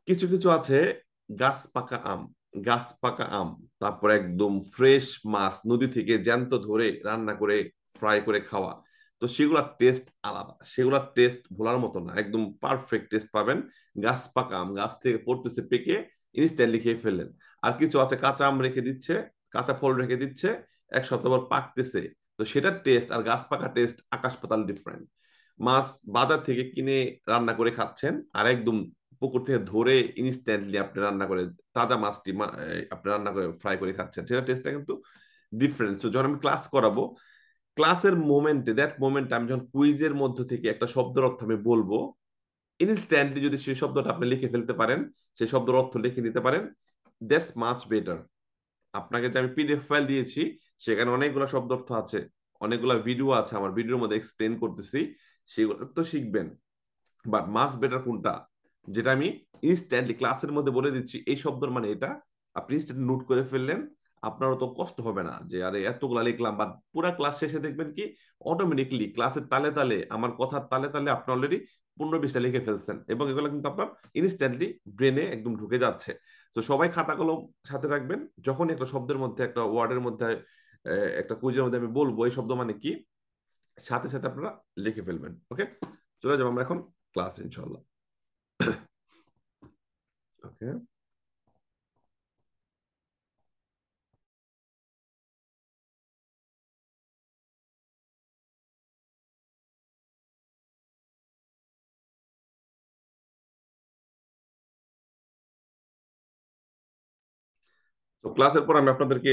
কিছু কিছু আছে গাছ পাকা আম, গাছ পাকা আম, তারপর একদম ফ্রেশ মাছ নদী থেকে জ্যান্ত ধরে রান্না করে ফ্রাই করে খাওয়া। তো সেগুলোর টেস্ট আলাদা, সেগুলোর টেস্ট ভোলার মতো না, একদম পারফেক্ট টেস্ট পাবেন। গাছ পাকা আম গাছ থেকে পড়তেছে পেকে ইনস্ট্যান্টলি খেয়ে ফেললেন। আর কিছু আছে কাঁচা আম রেখে দিচ্ছে, কাঁচা ফল রেখে দিচ্ছে, এক সপ্তাহ পর পাকতেছে। তো সেটার টেস্ট আর গাছ পাকা টেস্ট আকাশ পাতাল ডিফারেন্ট। মাছ বাজার থেকে কিনে রান্না করে খাচ্ছেন, আর একদম পুকুর থেকে ধরে ইনস্ট্যান্টলি আপনি রান্না করে তাজা মাছটি আপনি রান্না করে ফ্রাই করে খাচ্ছেন, সেটা টেস্টটা কিন্তু ডিফারেন্স। তো যখন আমি ক্লাস করাবো, ক্লাসের মোমেন্টে, দ্যাট মোমেন্টে আমি যখন কুইজের মধ্য থেকে একটা শব্দের অর্থ আমি বলবো, ইনস্ট্যান্টলি যদি সেই শব্দটা আপনি লিখে ফেলতে পারেন, সেই শব্দের অর্থ লিখে নিতে পারেন, দ্যাটস মাচ বেটার। আপনাকে যে আমি পিডিএফ ফাইল দিয়েছি, সেখানে অনেকগুলো শব্দ অর্থ আছে, অনেকগুলো ভিডিও আছে, আমার ভিডিওর মধ্যে এক্সপ্লেন করতেছি, সেগুলো তো শিখবেন। বাট মাস বেটার কোনটা, যেটা আমি ইনস্ট্যান্টলি ক্লাসের মধ্যে বলে দিচ্ছি এই শব্দের মানে এটা, আপনি ইনস্ট্যান্ট নোট করে ফেললেন, আপনারও তো কষ্ট হবে না যে আরে এতগুলা লিখলাম। বাট পুরো ক্লাস শেষে দেখবেন কি অটোমেটিকলি ক্লাসের তালে তালে, আমার কথার তালে তালে আপনি অলরেডি 15-20টা লিখে ফেলছেন, এবং এগুলো কিন্তু আপনার ইনস্ট্যান্টলি ব্রেনে একদম ঢুকে যাচ্ছে। তো সবাই খাতা কলম সাথে রাখবেন, যখন একটা শব্দের মধ্যে, একটা ওয়ার্ডের মধ্যে, একটা কুইজের মধ্যে আমি বলবো এই শব্দ মানে কি, সাথে সাথে আপনারা লিখে ফেলবেন। ওকে, চলে যাবো আমরা এখন ক্লাস ইনশাল্লাহ। ওকে, তো ক্লাসের পর আমি আপনাদেরকে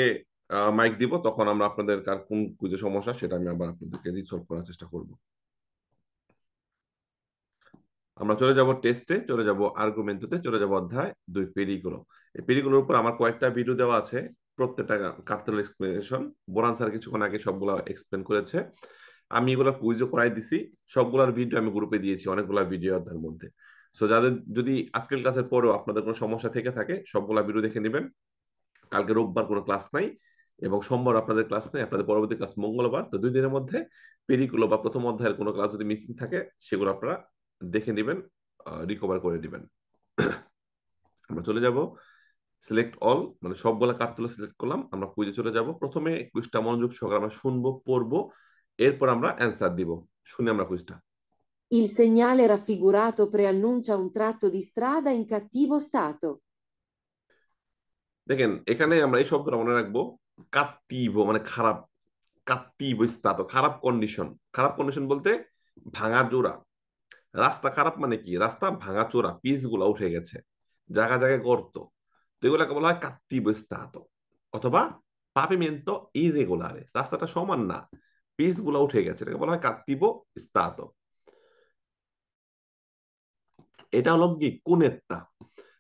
মাইক দিব, তখন আমরা আপনাদের কার কোন কুইজে সমস্যা সেটা আমি আবার আপনাদেরকে রিসলভ করার চেষ্টা করব। আমরা চলে যাব টেস্টে, চলে যাব আর্গুমেন্টতে, চলে যাব অধ্যায় 2 পেরিগুলো। এই পেরিগুলোর উপর আমার কয়েকটা ভিডিও দেওয়া আছে, প্রত্যেকটা কার্তেল এক্সপ্লেনেশন। বোরান স্যার কিছুক্ষণ আগে সবগুলো এক্সপ্লেন করেছে, আমি এগুলো কুইজও করাই দিছি। সবগুলোর ভিডিও আমি গ্রুপে দিয়েছি, অনেকগুলো ভিডিও অধ্যায়ের মধ্যে। সো যাদের যদি আজকের ক্লাসের পরেও আপনাদের কোনো সমস্যা থেকে থাকে, সবগুলা ভিডিও দেখে নেবেন। কালকে রোববার কোনো ক্লাস নাই, এবং সোমবার আপনাদের ক্লাস নেই, আপনাদের পরবর্তী ক্লাস মঙ্গলবার। তো 2 দিনের মধ্যে পেরিকুলো বা প্রথম অধ্যায়ের কোনো ক্লাস যদি মিসিং থাকে, সেগুলো আপনারা দেখে নেবেন, রিকভার করে নেবেন। আমরা চলে যাব সিলেক্ট অল, মানে সবগুলা কার্তুলো সিলেক্ট করলাম, আমরা কুইজে চলে যাব। প্রথমে কুইজটা মনোযোগ সহকারে আমরা শুনবো, পড়বো, এরপর আমরা অ্যান্সার দিব। শুনে আমরা কুইজটা। Il segnale raffigurato preannuncia un tratto di strada in cattivo stato. দেখেন এখানে আমরা এই শব্দটা মনে রাখবো, কাত্তিভো মানে খারাপ, কাত্তিভো স্থাত, খারাপ কন্ডিশন। খারাপ কন্ডিশন বলতে ভাঙা জোড়া। রাস্তা খারাপ মানে কি, রাস্তা ভাঙা চোরা, পিচ গুলা উঠে গেছে, জায়গায় জায়গায় গর্ত। তো এগুলাকে বলা হয় কাত্তিবো স্থাত, অথবা পাভিমেন্তো ইরেগুলারে, রাস্তাটা সমান না, পিচ গুলা উঠে গেছে, এটাকে বলা হয় কাত্তিবো স্থাত। এটা হলো কি কুনেত্তা,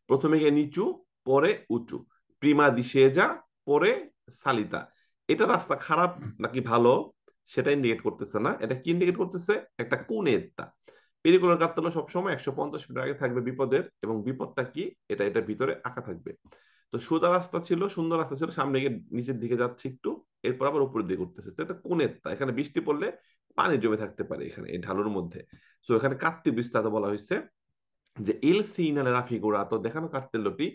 প্রথমে গিয়ে নিচু, পরে উঁচু, প্রিমা দিশেজা, পরে সালিতা। এটা রাস্তা খারাপ নাকি ভালো সেটা ইন্ডিকেট করতেছে না, এটা কি ইন্ডিকেট করতেছে, একটা কুনেত্তা। পেরিকুলার গাত্তলো সবসময় 150 মিটার আগে থাকবে বিপদের, এবং বিপদটা কি এটা এটার ভিতরে আঁকা থাকবে। তো সোজা রাস্তা ছিল, সুন্দর রাস্তা ছিল, সামনে গিয়ে নিচের দিকে যাচ্ছে একটু, এরপর আবার উপরের দিকে উঠতেছে, তো এটা কোনেত্তা। এখানে বৃষ্টি পড়লে পানি জমে থাকতে পারে এখানে এই ঢালুর মধ্যে। সো এখানে কাত্তি বিস্তারিত বলা হয়েছে যে ইল সিনালে রাফিগুরাতো, দেখানো কার্তেল্যটি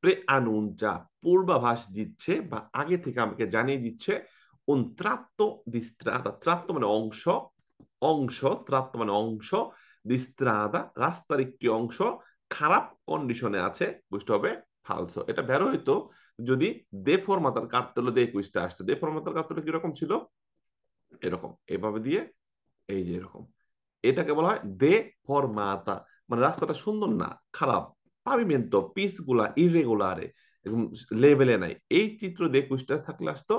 প্রে আনুঞ্চা, পূর্বাভাস দিচ্ছে বা আগে থেকে আমাকে জানিয়ে দিচ্ছে, উন tratto di strada, tratto মানে অংশ, অংশ, tratto মানে অংশ, di strada রাস্তার একটি অংশ খারাপ কন্ডিশনে আছে, বুঝতে হবে ফালসো। এটা বের হইতো যদি দে ফরমাতার কার্তেলো দিয়ে কুইজটা আসতো। দে ফরমাতার কার্তেলো কিরকম ছিল, এরকম এভাবে দিয়ে, এই যে এরকম, এটাকে বলা হয় দে ফরমাতা, মানে রাস্তাটা সুন্দর না, খারাপ, পাভিমেন্তো পিস গুলা ইরেগুলারে, এরকম লেভেলে নাই। এই চিত্র দিয়ে কুইজটা থাকলে আসতো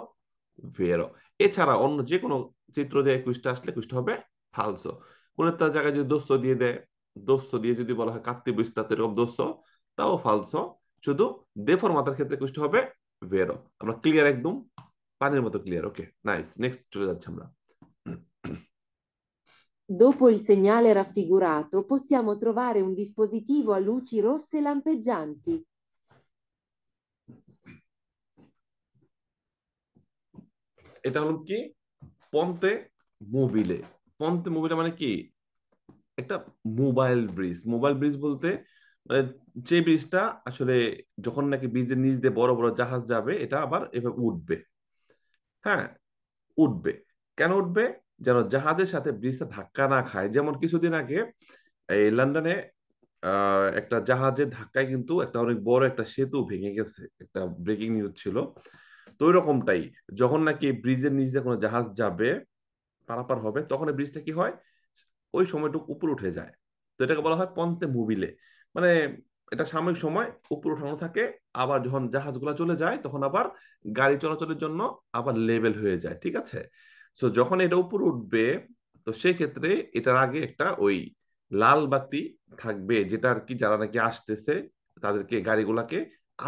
ভেরো। এছাড়া অন্য যে কোনো চিত্র দিয়ে কুইজটা আসলে কুইজটা হবে ফালসো। কোন একটা জায়গায় যদি দোস্ত দিয়ে দেয়, দোস্ত দিয়ে যদি বলা হয় কাত্তি বিস্তার এরকম দোস্ত, তাও ফালসো। শুধু দে ফরমাতার ক্ষেত্রে কুইজটা হবে ভেরো। আমরা ক্লিয়ার একদম, পানির মতো ক্লিয়ার। ওকে, নাইস, নেক্সট চলে যাচ্ছে আমরা। Dopo il segnale raffigurato possiamo trovare un dispositivo a luci rosse lampeggianti. এটা হলো কি পন্তে মোবিলে। পন্তে মোবিলে মানে কি, একটা মোবাইল ব্রিজ। মোবাইল ব্রিজ বলতে মানে যে ব্রিজটা আসলে যখন নাকি ব্রিজের নিচ দিয়ে বড় বড় জাহাজ যাবে এটা আবার এভাবে উঠবে। হ্যাঁ, উঠবে। কেন উঠবে? যেন জাহাজের সাথে ব্রিজটা ধাক্কা না খায়। যেমন কিছুদিন আগে এই লন্ডনে একটা জাহাজের ধাক্কায় কিন্তু একটা অনেক বড় একটা সেতু ভেঙে গেছে, একটা ব্রেকিং নিউজ ছিল। তো ওই রকমটাই, যখন নাকি ব্রিজের নিচ দিয়ে কোনো জাহাজ যাবে, পারাপার হবে, তখন এই ব্রিজটা কি হয়, ওই সময়টুকু উপরে উঠে যায়। তো এটাকে বলা হয় পন্তে মুবিলে। মানে এটা সাময়িক সময় উপরে উঠানো থাকে, আবার যখন জাহাজগুলো চলে যায় তখন আবার গাড়ি চলাচলের জন্য আবার লেভেল হয়ে যায়। ঠিক আছে? তো যখন এটা উপরে উঠবে, তো সেই ক্ষেত্রে এটার আগে একটা ওই লাল বাতি থাকবে, যেটা আর কি যারা নাকি আসতেছে তাদেরকে গাড়িগুলাকে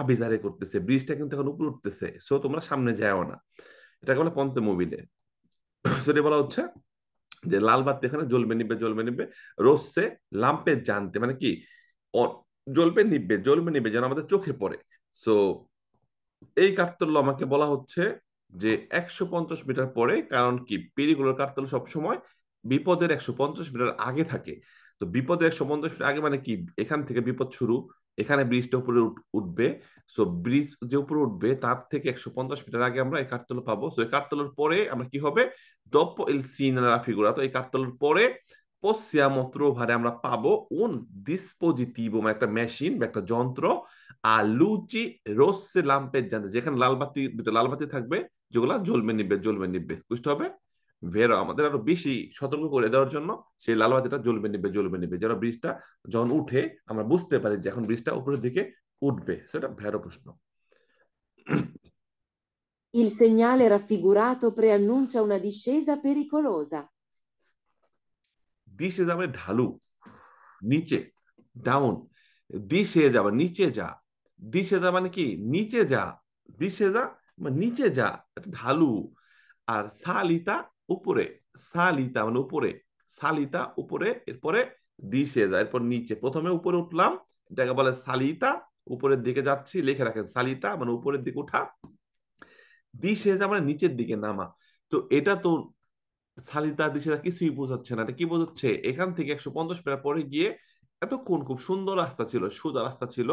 আবিজারে করতেছে, ব্রিজটা কিন্তু এখন উপরে উঠতেছে, সো তোমরা সামনে যাও না। এটাকে বলে পন্তে মুবিলে। সেটা বলা হচ্ছে যে লাল বাতি এখানে জ্বলবে নিবে জ্বলবে নিবে, রোসে লাম্পে জানতে, মানে কি জ্বলবে নিবে জ্বলবে নিবে যেন আমাদের চোখে পড়ে। সো এই কাঠতল্য আমাকে বলা হচ্ছে যে 150 মিটার পরে, কারণ কি পেরিগুলোর কাঠতল্য সবসময় বিপদের 150 মিটার আগে থাকে। তো বিপদের 150 মিটার আগে মানে কি, এখান থেকে বিপদ শুরু, এখানে ব্রিজটা উপরে উঠবে। সো ব্রিজ যে উপরে উঠবে তার থেকে 150 মিটার আগে আমরা এই কাঠতলা পাবো। সো এই কাঠতলার পরে আমরা কি হবে, dopo il Sina raffigurato, এই কাঠতলার পরে possiamo trovare, আমরা পাবো un dispositivo, মানে একটা মেশিন বা একটা যন্ত্র, আর লুচি রোসে লাম্পের, যেখানে লাল বাতি, দুটো লাল বাতি থাকবে, যেগুলা জ্বলবে নিবে জ্বলবে নিবে, বুঝতে হবে। ভেরো আমাদের আরো বেশি সতর্ক করে দেওয়ার জন্য সেই লাল বাতিটা জ্বলবে নিবে জ্বলবে নিবে, যেন ব্রিজটা যখন উঠে আমরা বুঝতে পারি যে এখন ব্রিজটা উপরের দিকে উঠবে। সেটা ভেরো প্রশ্ন। Il segnale raffigurato preannuncia una discesa pericolosa. দিশে যাবে ঢালু, নিচে, ডাউন। দিশে যাবে নিচে যা, দিশে যা মানে কি নিচে যা, দিশে যা মানে নিচে যা, এটা ঢালু। আর সালিতা উপরে, সালিতা মানে উপরে, সালিতা উপরে, এরপরে দিশে যা, এরপর নিচে। প্রথমে উপরে উঠলাম, এটাকে বলে সালিতা, উপরের দিকে যাচ্ছি, লিখে রাখেন সালিতা মানে উপরের দিকে উঠা, দিশে যা মানে নিচের দিকে নামা। তো এটা তো সালিতা দিশা কিছুই বোঝাচ্ছে না। এটা কি বোঝাচ্ছে, এখান থেকে 150 মিটার পরে গিয়ে এতক্ষণ খুব সুন্দর রাস্তা ছিল, সোজা রাস্তা ছিল,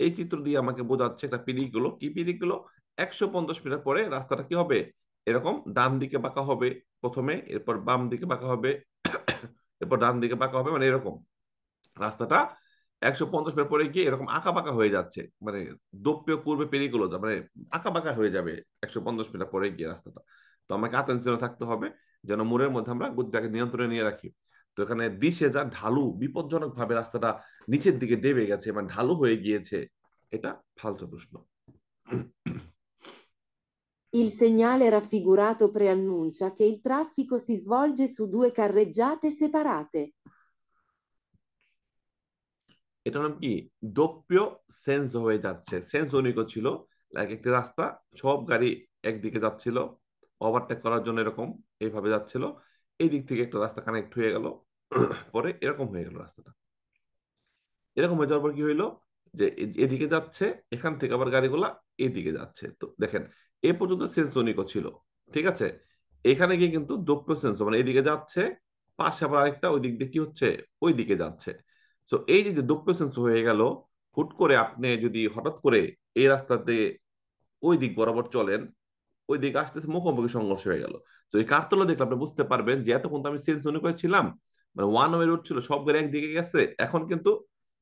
এই চিত্র দিয়ে আমাকে বোঝাচ্ছে একটা পিরিক গুলো, কি পিরিক গুলো, 150 মিটার পরে রাস্তাটা কি হবে, এরকম ডান দিকে বাঁকা হবে প্রথমে, এরপর বাম দিকে বাঁকা হবে, এরপর ডান দিকে বাঁকা হবে, মানে এরকম রাস্তাটা 150 মিটার পরে গিয়ে এরকম আঁকা বাঁকা হয়ে যাচ্ছে, মানে দোপ্পেও করবে পেরিগুলো যা, মানে আঁকা বাঁকা হয়ে যাবে 150 মিটার পরে গিয়ে রাস্তাটা। তো আমাকে আতেনশনে থাকতে হবে যেন মোড়ের মধ্যে আমরা গতিটাকে নিয়ন্ত্রণে নিয়ে রাখি। তো এখানে দিশে যা ঢালু, বিপজ্জনক ভাবে রাস্তাটা নিচের দিকে দেবে গেছে, মানে ঢালু হয়ে গিয়েছে, এটা ফালতু প্রশ্ন। Il segnale raffigurato preannuncia che il traffico si svolge su due carreggiate separate. এটা নাম কি, দোপ্পীয় সেন্স হয়ে যাচ্ছে, সেন্স অনিক ছিল, লাইক একটি রাস্তা, সব গাড়ি একদিকে যাচ্ছিল, ওভারটেক করার জন্য এরকম এইভাবে যাচ্ছিল, এই দিক থেকে একটা রাস্তা কানেক্ট হয়ে গেল, পরে এরকম হয়ে গেল রাস্তাটা। এরকম হয়ে যাওয়ার পর কি হইলো, যে এদিকে যাচ্ছে, এখান থেকে আবার গাড়িগুলা এদিকে যাচ্ছে। তো দেখেন এ পর্যন্ত সেন্সনিকও ছিল, ঠিক আছে, এখানে গিয়ে কিন্তু দক্ষ সেন্স, মানে এদিকে যাচ্ছে, পাশে আবার আরেকটা ওই দিক দিয়ে কি হচ্ছে, ওই দিকে যাচ্ছে। তো এই যে দক্ষ সেন্স হয়ে গেল, হুট করে আপনি যদি হঠাৎ করে এই রাস্তাতে ওই দিক বরাবর চলেন, ওই দিকে আসতেছে, মুখোমুখি সংঘর্ষ হয়ে গেল। তো এই কারতলা দেখলে আপনি বুঝতে পারবেন যে এতক্ষণ তো আমি সেন্স মনে করেছিলাম, মানে ওয়ান ওয়ে রোড ছিল, সব গাড়ি একদিকে গেছে, এখন কিন্তু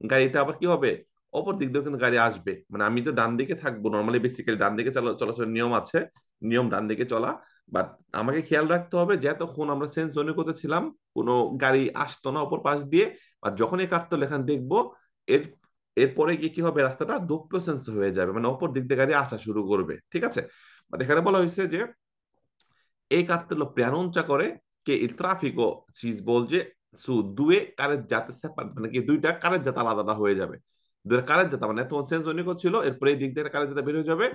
গাড়িটা আবার কি হবে, অপর দিক দিয়ে কিন্তু গাড়ি আসবে, মানে আমি তো ডান দিকে থাকবো, নর্মালি বেসিক্যালি ডান দিকে চলাচলের নিয়ম আছে, নিয়ম ডান দিকে চলা। বাট আমাকে খেয়াল রাখতে হবে যে এতক্ষণ আমরা সেন্স জোনে করতেছিলাম, কোনো গাড়ি আসতো না অপর পাশ দিয়ে, আর যখন এই কারতলা এখানে দেখবো, এর এরপরে গিয়ে কি হবে, রাস্তাটা দোপ্য সেন্স হয়ে যাবে, মানে অপর দিক দিয়ে গাড়ি আসা শুরু করবে। ঠিক আছে? বাট এখানে বলা হয়েছে যে এই cartello preannuncia করে che il traffico si svolge su due carreggiate separate, মানে কি দুইটা কারেজ্জাতা আলাদা আলাদা হয়ে যাবে, দুইটা কারেজ্জাতা, মানে তখন সেন্স অনিক ছিল, এরপরে এই দিক দিয়ে একটা কারেজ্জাতা বের হয়ে যাবে,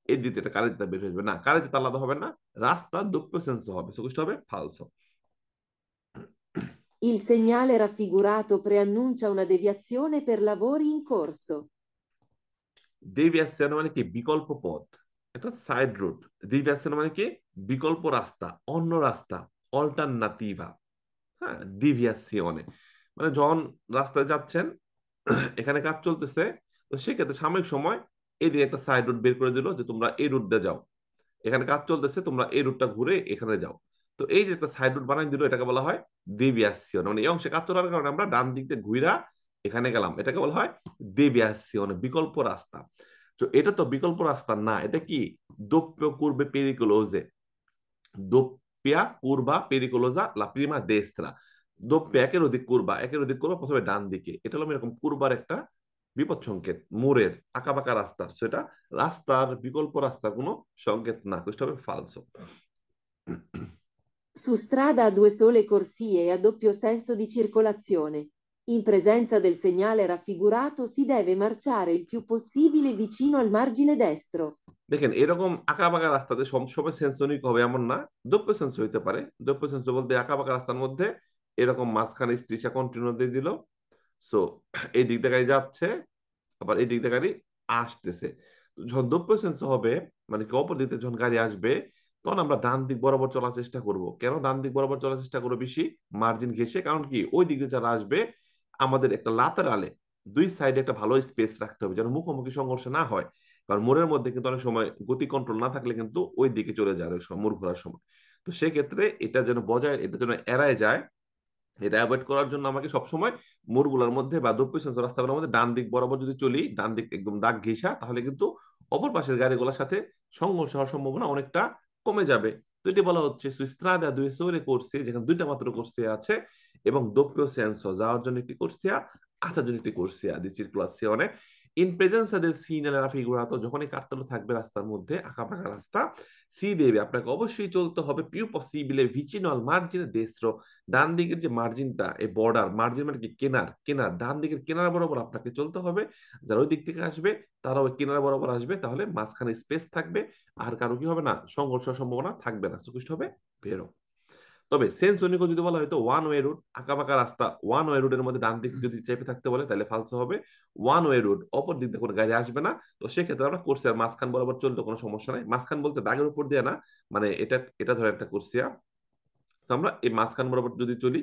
এই দিক দিয়ে একটা কারেজ্জাতা বের হয়ে যাবে, না কারেজ্জাতা আলাদা হবে না, রাস্তা doppio senso হবে, সো হবে ফালসো। Il segnale raffigurato preannuncia una deviazione per lavori in corso. Deviation মানে কি বিকল্প পথ, একটা সাইড রুট। ডেভিয়েশন মানে কি বিকল্প রাস্তা, অন্য রাস্তা, অল্টারনাটিভা। হ্যাঁ, ডিভিয়াসিওনে, মানে যখন রাস্তায় যাচ্ছেন, এখানে কাজ চলতেছে। তো সেক্ষেত্রে সাময়িক সময় এইদিকে একটা সাইড রুট বের করে দিল যে তোমরা এই রুট দিয়ে যাও, এখানে কাজ চলতেছে, তোমরা এই রুটটা ঘুরে এখানে যাও। তো এই যে একটা সাইড রুট বানাই দিল, এটাকে বলা হয় দেবিয়াসিয়ন। মানে এই অংশে কাজ চলার কারণে আমরা ডান দিক দিয়ে ঘুরা এখানে গেলাম, এটাকে বলা হয় দেবিয়াসিয়ন, বিকল্প রাস্তা। তো এটা তো বিকল্প রাস্তা না, এটা কি doppio curve pericolose, doppia curva pericolosa la prima destra, doppia একের অধিক কুরবা, একের অধিক কুরবা প্রথমে ডান দিকে, এটা হলো এরকম কুরবার একটা বিপদ সংকেত, মোড়ের আঁকাবাঁকা রাস্তার, সেটা রাস্তার বিকল্প রাস্তার কোনো সংকেত না, questo হবে falso। Su strada a due sole corsie e a doppio senso di circolazione. In presenza del segnale raffigurato si deve marciare il più possibile vicino al margine destro. দেখেন এরকম আঁকাবাঁকা রাস্তাতে সবসময় সেন্সনিক হবে এমন না, দপ্য সেন্স হইতে পারে। দপ্য সেন্স বলতে আঁকাবাঁকা রাস্তার মধ্যে এরকম মাঝখানে স্ট্রিসা কন্টিনিউ দিয়ে দিল, সো এই দিক দিয়ে গাড়ি যাচ্ছে, আবার এই দিক দিয়ে গাড়ি আসতেছে। যখন দপ্য সেন্স হবে, মানে কি অপর দিক থেকে যখন গাড়ি আসবে, তখন আমরা ডান দিক বরাবর চলার চেষ্টা করব। কেন ডান দিক বরাবর চলার চেষ্টা করবো বেশি? মার্জিন ঘেঁষে, কারণ কি ওই দিক দিয়ে যারা আসবে আমাদের একটা লাতারালে দুই সাইডে একটা ভালো স্পেস রাখতে হবে যেন মুখোমুখি সংঘর্ষ না হয়। কারণ মোড়ের মধ্যে কিন্তু অনেক সময় গতি কন্ট্রোল না থাকলে কিন্তু ওই দিকে চলে যায় ওই সময় মোড় ঘোরার সময়। তো সেক্ষেত্রে এটা যেন বজায়, এটা যেন এড়ায় যায়, এটা অ্যাভয়েড করার জন্য আমাকে সবসময় মোড়গুলোর মধ্যে বা দক্ষিণ সেন্স রাস্তাগুলোর মধ্যে ডান দিক বরাবর যদি চলি, ডান দিক একদম দাগ ঘেঁষা, তাহলে কিন্তু অপর পাশের গাড়িগুলোর সাথে সংঘর্ষ হওয়ার সম্ভাবনা অনেকটা কমে যাবে। তো এটি বলা হচ্ছে সুস্ত্রাদা দুই সোরে করছে, যেখানে দুইটা মাত্র করছে আছে, এবং doppio senso যাওয়ার জন্য একটি করছিয়া, আসার জন্য একটি করছিয়া দি circolazione in presenza del segnale raffigurato, যখনই কার্তেল থাকবে রাস্তার মধ্যে আঁকাবাঁকা রাস্তা, সি দেবে আপনাকে অবশ্যই চলতে হবে পিউ পসিবলে ভিচিনো আল মার্জিনে দেস্ত্র, ডান দিকের যে মার্জিনটা, এই বর্ডার মার্জিন মানে কি কেনার, কেনার ডান দিকের কেনার বরাবর আপনাকে চলতে হবে। যারা ওই দিক থেকে আসবে তারা ওই কেনার বরাবর আসবে, তাহলে মাঝখানে স্পেস থাকবে, আর কারো কি হবে না, সংঘর্ষের সম্ভাবনা থাকবে না, সুকুষ্ট হবে বেরো। তবে সেন্স অনিক যদি বলা হয়তো ওয়ান ওয়ে রুট, আঁকাবাঁকা রাস্তা, ওয়ান ওয়ে রুটের মধ্যে ডান দিক যদি চেপে থাকতে বলে তাহলে ফালসো হবে। ওয়ান ওয়ে রুট, অপর দিক দিয়ে কোনো গাড়ি আসবে না, তো সেক্ষেত্রে আমরা কোর্সিয়ার মাঝখান বরাবর চলতে কোনো সমস্যা নাই। মাঝখান বলতে দাগের উপর দিয়ে না, মানে এটা এটা ধরে একটা কোর্সিয়া, তো আমরা এই মাঝখান বরাবর যদি চলি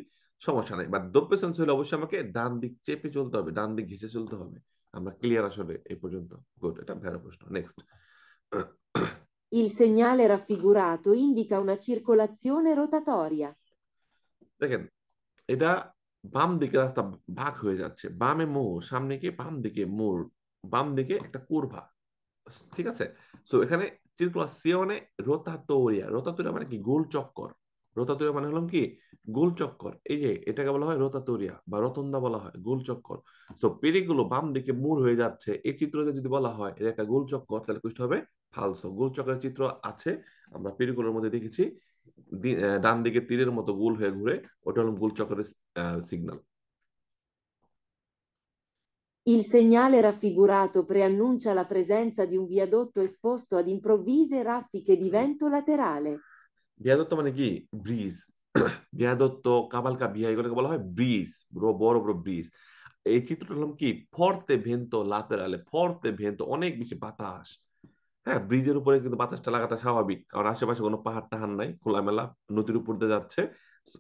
সমস্যা নাই। বাট দ্রব্য সেন্স হলে অবশ্যই আমাকে ডান দিক চেপে চলতে হবে, ডান দিক ঘেঁষে চলতে হবে। আমরা ক্লিয়ার আসলে এই পর্যন্ত? গুড, এটা ভেড়া প্রশ্ন। Next. Il segnale raffigurato indica una circolazione rotatoria. দেখেন এটা বাম দিকে রাস্তা ভাগ হয়ে যাচ্ছে, বামে মোড়, সামনে কি বাম দিকে মোড়, বাম দিকে একটা কুরভা, ঠিক আছে। সো এখানে চিরকুলাসিওনে রোতাটোরিয়া, রোতাটোরিয়া মানে কি গোল চক্কর, রোতাটোরিয়া মানে হলাম কি গোল চক্কর, এই যে এটাকে বলা হয় রোতাটোরিয়া বা রতন্দা বলা হয়, গোল চক্কর। সো পেরিগুলো বাম দিকে মোড় হয়ে যাচ্ছে, এই চিত্রতে যদি বলা হয় এটা একটা গোল চক্কর, তাহলে কুষ্ঠ হবে ফালসো। গোল চক্রের চিত্র আছে, আমরা পেরিগুলোর মধ্যে দেখেছি, ডান দিকে তীরের মতো গোল হয়ে ঘুরে, ওটা হলো গোল চক্রের signal. Il segnale raffigurato preannuncia la presenza di un viadotto esposto ad improvvise raffiche di vento laterale. বিয়াদত্ত মানে কি ব্রিজ, বিয়াদত্ত, কাবালকা বিয়া, এগুলোকে বলা হয় ব্রিজ, বড় বড় ব্রিজ। এই চিত্রটা হলাম কি ফর্তে ভেন্তো লাতেরালে, ফর্তে ভেন্তো অনেক বেশি বাতাস। হ্যাঁ, ব্রিজের উপরে কিন্তু বাতাসটা লাগাটা স্বাভাবিক, কারণ আশেপাশে কোনো পাহাড় টাহাড় নাই, খোলামেলা নদীর উপর দিয়ে যাচ্ছে,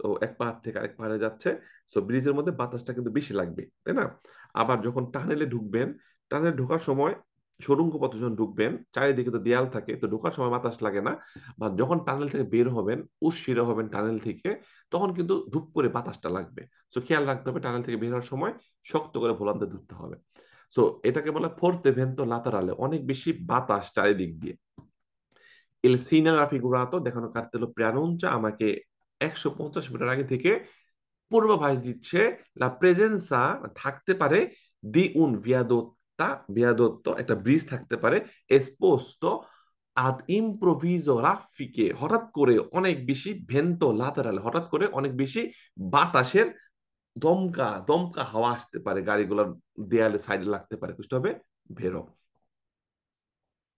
তো এক পাহাড় থেকে আরেক পাহাড়ে যাচ্ছে, তো ব্রিজের মধ্যে বাতাসটা কিন্তু বেশি লাগবে, তাই না? আবার যখন টানেলে ঢুকবেন, টানেলে ঢোকার সময় সুড়ঙ্গ পথে যখন ঢুকবেন চারিদিকে তো দেয়াল থাকে, তো ঢোকার সময় বাতাস লাগে না, বা যখন টানেল থেকে বের হবেন, উশিরা হবেন টানেল থেকে, তখন কিন্তু ধূপ করে বাতাসটা লাগবে। তো খেয়াল রাখতে হবে টানেল থেকে বের হওয়ার সময় শক্ত করে ভোলান্তে ধরতে হবে। সো এটাকে বলে ফোর্তে ভেন্তো লাতারালে, অনেক বেশি বাতাস চারিদিক দিয়ে। এল সিনাল রাফিগুরাতো দেখানো কার্তেলো প্রানুঞ্চা, আমাকে 150 মিটার আগে থেকে পূর্বাভাস দিচ্ছে লা প্রেজেন্সা থাকতে পারে দি উন ভিয়াদোত্তা, ভিয়াদোত্ত একটা ব্রিজ থাকতে পারে, এসপোস্তো আদ ইম্প্রোভিজো রাফিকে, হঠাৎ করে অনেক বেশি ভেন্তো লাতারালে, হঠাৎ করে অনেক বেশি বাতাসের দমকা দমকা হাওয়া আসতে পারে, গাড়িগুলোর দেয়ালে সাইডে লাগতে পারে, বুঝতে হবে ভেরো।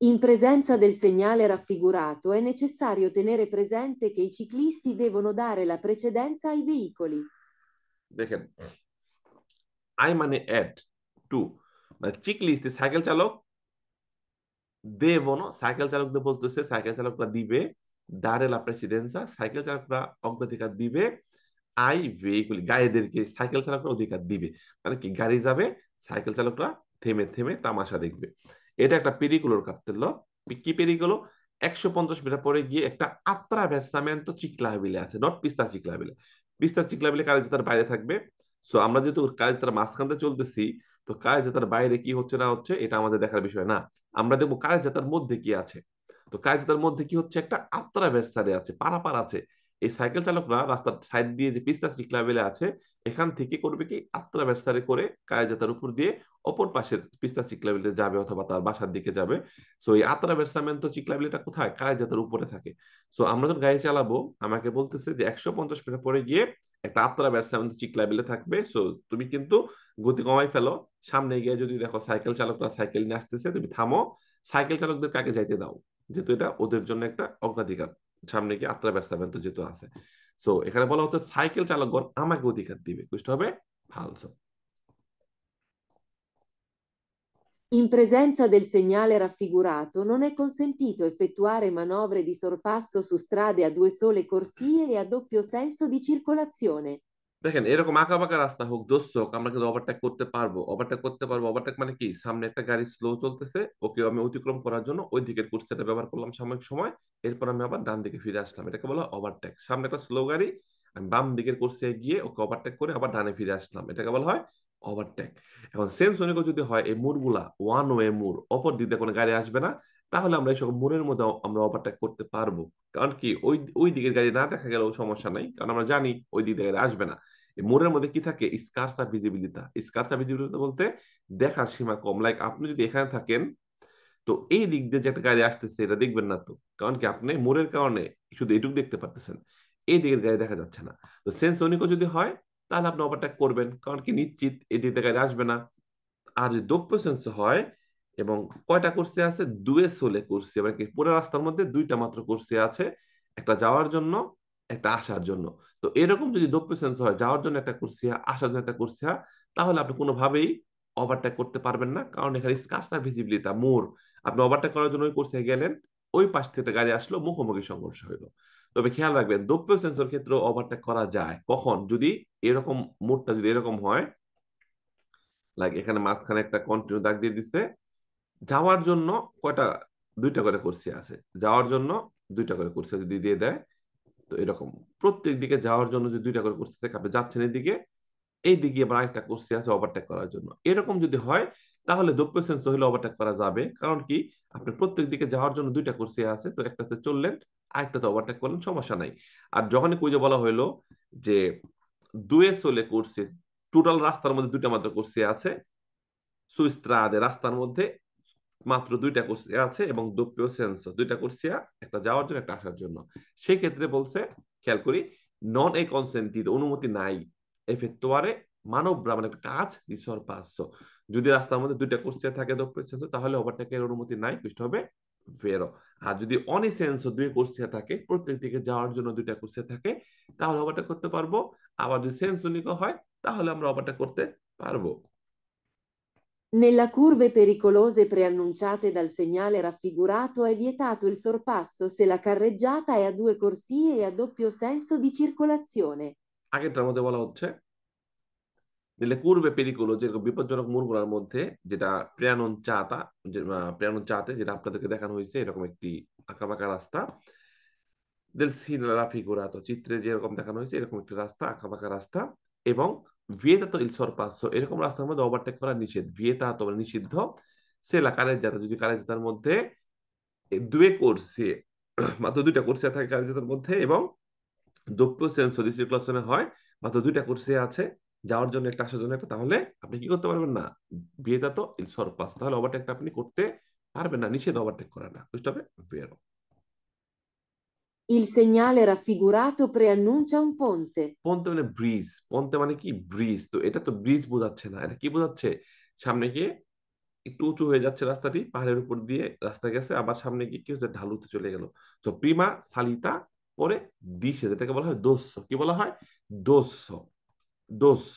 In presenza del segnale raffigurato è necessario tenere presente che i ciclisti devono dare la precedenza ai veicoli. দেখেন আই মানে অ্যাড, টু মানে চিকলিস্ট সাইকেল চালক, দেবনো সাইকেল চালকদের বলতেছে সাইকেল চালকরা দিবে, দাঁড়ে লা প্রেসিডেন্সা সাইকেল চালকরা অগ্রাধিকার দিবে, আই ভেহিকুল গাড়িদেরকে সাইকেল চালকরা অধিকার দিবে, মানে কি গাড়ি যাবে সাইকেল চালকরা থেমে থেমে তামাশা দেখবে। এটা একটা পেরিকুলোর কার্তেল্য। কি পেরিকুলো? 150 মিটার পরে গিয়ে একটা attraversamento ciclabile আছে, নট পিস্তা চিকলাবিলে। পিস্তা চিকলাবিলে কারেজেতার বাইরে থাকবে। সো আমরা যেহেতু কারেজেতার মাঝখান দিয়ে চলতেছি, তো কারেজেতার বাইরে কি হচ্ছে না হচ্ছে এটা আমাদের দেখার বিষয় না। আমরা দেখবো কারেজেতার মধ্যে কি আছে। তো কারেজেতার মধ্যে কি হচ্ছে, একটা আত্রাভেরসারে আছে, পারাপার আছে। এই সাইকেল চালকরা রাস্তার সাইড দিয়ে যে পিস্তা চিকলাবিলে আছে, এখান থেকে করবে কি আত্রাভেরসারে করে কারেজেতার উপর দিয়ে অপর পাশের পিস্তা চিকলাবিলিতে যাবে অথবা তার বাসার দিকে যাবে। সো এই আত্রাভেরসামেন্তো চিকলাবিলিটা কোথায়? কারেজেতার উপরে থাকে। সো আমরা যখন গাড়ি চালাবো, আমাকে বলতেছে যে 150 মিটার পরে গিয়ে একটা আত্রাভেরসামেন্তো চিকলাবিলে থাকবে। সো তুমি কিন্তু গতি কমাই ফেলো। সামনে গিয়ে যদি দেখো সাইকেল চালকরা সাইকেল নিয়ে আসতেছে, তুমি থামো, সাইকেল চালকদের কাকে যাইতে দাও, যেহেতু এটা ওদের জন্য একটা অগ্রাধিকার। সামনে গিয়ে আত্রাভেরসামেন্তো যেহেতু আছে, সো এখানে বলা হচ্ছে সাইকেল চালকগণ আমাকে অধিকার দিবে, বুঝতে হবে ফালসো। In presenza del segnale raffigurato non è consentito effettuare manovre di sorpasso su strade a due sole corsie e a doppio senso di circolazione. দেখেন, এরকম আঁকা বাঁকা রাস্তা হোক, দোস্ত হোক, আমরা কিন্তু ওভারটেক করতে পারবো। ওভারটেক করতে পারবো, ওভারটেক মানে কি? সামনে একটা গাড়ি স্লো চলতেছে, ওকে আমি অতিক্রম করার জন্য ওই দিকের কুর্সিটা ব্যবহার করলাম সাময়িক সময়, এরপর আমি আবার ডান দিকে ফিরে আসলাম, এটাকে বলা হয় ওভারটেক। সামনে একটা স্লো গাড়ি, আমি বাম দিকের কুর্সিতে গিয়ে ওকে ওভারটেক করে আবার ডানে ফিরে আসলাম, এটাকে বলা হয় ওভারটেক। এখন সেম সনিকও যদি হয়, এই মোড়গুলা ওয়ান ওয়ে মোড়, অপর দিকে কোনো গাড়ি আসবে না, তাহলে আমরা এইসব মোড়ের মধ্যে আমরা ওভারটেক করতে পারবো। কারণ কি, ওই ওই দিকের গাড়ি না দেখা গেলেও সমস্যা নাই, কারণ আমরা জানি ওই দিকে গাড়ি আসবে না। মোড়ের মধ্যে কি থাকে? স্কারসা ভিজিবিলিতা। স্কারসা ভিজিবিলিতা বলতে দেখার সীমা কম। লাইক আপনি যদি এখানে থাকেন, তো এই দিক দিয়ে যে একটা গাড়ি আসতেছে এটা দেখবেন না তো, কারণ কি আপনি মোড়ের কারণে শুধু এটুকু দেখতে পারতেছেন, এই দিকের গাড়ি দেখা যাচ্ছে না। তো সেন্স অনিকো যদি হয়, তাহলে আপনি ওভারটেক করবেন, কারণ কি নিশ্চিত এই দিক দিয়ে গাড়ি আসবে না। আর যদি দোপ্য সেন্স হয় এবং কয়টা কোর্সে আছে? দুয়ে সোলে কোর্সে, মানে কি পুরো রাস্তার মধ্যে দুইটা মাত্র কোর্সে আছে, একটা যাওয়ার জন্য, একটা আসার জন্য। তো এরকম যদি দোপ্য সেন্স হয়, যাওয়ার জন্য একটা কোর্সিয়া, আসার জন্য একটা কোর্সিয়া, তাহলে আপনি কোনোভাবেই ওভারটেক করতে পারবেন না, কারণ এখানে স্কার্সা ভিজিবিলিটা মোর। আপনি ওভারটেক করার জন্য ওই কোর্সে গেলেন, ওই পাশ থেকে গাড়ি আসলো, মুখোমুখি সংঘর্ষ হইলো। তবে খেয়াল রাখবেন, দোপ্য সেন্সর ক্ষেত্রে ওভারটেক করা যায় কখন? যদি এরকম মোড়টা যদি এরকম হয়, লাইক এখানে মাঝখানে একটা কন্টিনিউ দাগ দিয়ে দিচ্ছে, যাওয়ার জন্য কয়টা, দুইটা করে কোর্সি আছে, যাওয়ার জন্য দুইটা করে কোর্সি যদি দিয়ে দেয়, তো এরকম প্রত্যেক দিকে যাওয়ার জন্য যদি দুইটা করে কোর্সি থাকে, আপনি যাচ্ছেন এদিকে, এই দিকে আবার একটা কোর্সি আছে ওভারটেক করার জন্য, এরকম যদি হয়, তাহলে দোপ্য সেন্স হলে ওভারটেক করা যাবে। কারণ কি, আপনি প্রত্যেক দিকে যাওয়ার জন্য দুইটা কোর্সি আছে, তো একটাতে চললেন, আরেকটাতে ওভারটেক করলেন, সমস্যা নাই। আর যখনই কই যে বলা হইলো যে দুয়ে চলে কোর্সি, টোটাল রাস্তার মধ্যে দুইটা মাত্র কোর্সি আছে, সুইস্ত্রাদে রাস্তার মধ্যে মাত্র দুইটা কোর্সিয়া আছে, এবং দোপ্পিও সেন্সো দুইটা কোর্সিয়া, একটা যাওয়ার জন্য একটা আসার জন্য। সেই ক্ষেত্রে বলছে, খেয়াল করি, নন এ কনসেন্টিড, অনুমতি নাই, এফেক্টোয়ারে মানবরা, মানে কাজ রিসর পাঁচশ, যদি রাস্তার মধ্যে দুইটা কোর্সিয়া থাকে দোপ্পিও সেন্সো, তাহলে ওভারটেকের অনুমতি নাই, বুঝতে হবে ভেরো। আর যদি অনি সেন্সো দুই কোর্সিয়া থাকে, প্রত্যেক দিকে যাওয়ার জন্য দুইটা কোর্সিয়া থাকে, তাহলে ওভারটেক করতে পারবো। আবার যদি সেন্সোনিকো হয়, তাহলে আমরা ওভারটেক করতে পারবো। Nella curve pericolose preannunciate dal segnale raffigurato è vietato il sorpasso se la carreggiata è a due corsie e a doppio senso di circolazione. আগেরটার মধ্যে বলা হচ্ছে, দিলে কুরবে পেরিকুলো, যেরকম বিপজ্জনক মোড়গুলোর মধ্যে, যেটা প্রিয়ানন চাতা, প্রিয়ানন চাতে যেটা আপনাদেরকে দেখানো হয়েছে, এরকম একটি আঁকাবাঁকা রাস্তা, দেল সিনারা ফিগুরাতো, চিত্রে যেরকম দেখানো হয়েছে এরকম একটি রাস্তা, আঁকাবাঁকা রাস্তা, এবং ভিয়েতাতো ইল সরপাসো, এরকম রাস্তার মধ্যে ওভারটেক করা নিষেধ, ভিয়েতাতো মানে নিষিদ্ধ, সেলা কারেজ্জাতা, যদি কারেজ্জাতার মধ্যে দুয়ে কোর্সে, মাত্র দুইটা কোর্সে থাকে কারেজ্জাতার মধ্যে, এবং দোপ্য সেন্সো রিসার্কুলেশনে হয়, মাত্র দুইটা কোর্সে আছে, যাওয়ার জন্য একটা, আসার জন্য একটা, তাহলে আপনি কি করতে পারবেন না? ভিয়েতাতো ইল সরপাস, তাহলে ওভারটেকটা আপনি করতে পারবেন না, নিষেধ ওভারটেক করাটা, বুঝতে হবে ভেরো। Il segnale raffigurato preannuncia un ponte. পন্তে মানে ব্রিজ, পন্তে মানে কি? ব্রিজ। তো এটা তো ব্রিজ বোঝাচ্ছে না, এটা কি বোঝাচ্ছে? সামনে গিয়ে একটু উঁচু হয়ে যাচ্ছে রাস্তাটি, পাহাড়ের উপর দিয়ে রাস্তা গেছে, আবার সামনে গিয়ে কি হচ্ছে, ঢালুতে চলে গেল। তো প্রিমা সালিতা, পরে দিশে, যেটাকে বলা হয় দোস্য, কি বলা হয়? দোস্য, দোস্য।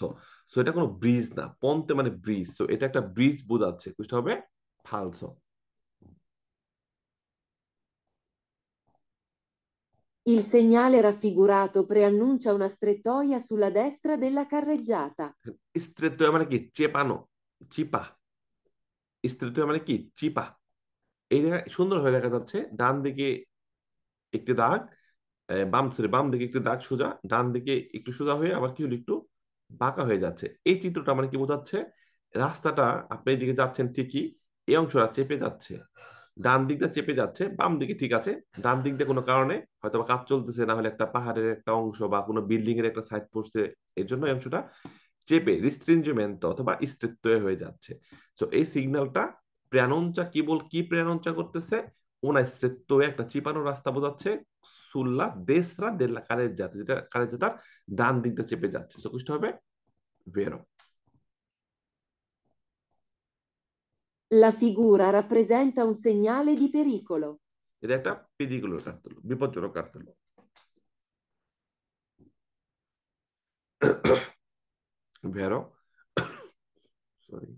সো এটা কোনো ব্রিজ না, পন্তে মানে ব্রিজ, তো এটা একটা ব্রিজ বোঝাচ্ছে, বুঝতে হবে ফালসো। Il segnale raffigurato preannuncia una strettoia sulla destra della carreggiata. Straight মানে কি? চেপানো, চিপা, স্থিত মানে কি চিপা। এই সুন্দরভাবে দেখা যাচ্ছে ডান দিকে একটি দাগ, বাম দিকে একটি দাগ সোজা, ডান দিকে একটু সোজা হয়ে আবার কি হলো একটু বাঁকা হয়ে যাচ্ছে। এই চিত্রটা মানে কি বোঝাচ্ছে, রাস্তাটা আপনি এদিকে যাচ্ছেন ঠিকই, এই অংশটা চেপে যাচ্ছে, ডান দিকটা চেপে যাচ্ছে, বাম দিকে ঠিক আছে, ডান দিক দিয়ে কোনো কারণে হয়তো বা কাজ চলতেছে, না হলে একটা পাহাড়ের একটা অংশ বা কোনো বিল্ডিং এর একটা সাইড পড়ছে, এর জন্য এই অংশটা চেপে রিস্ট্রিনজিমেন্ট অথবা স্থিত হয়ে যাচ্ছে। তো এই সিগন্যালটা প্রাণঞ্চা কি প্রাণঞ্চা করতেছে, una stretto একটা চিপানো রাস্তা বোঝাচ্ছে, sulla destra della carreggiata, যেটা কারেজ্জাতার ডান দিকটা চেপে যাচ্ছে। তো কোনটা হবে vero। La figura rappresenta un segnale di pericolo. এটা একটা পেরিকুলার কার্তেল, বিপজ্জনক কার্তেল। vero, sorry.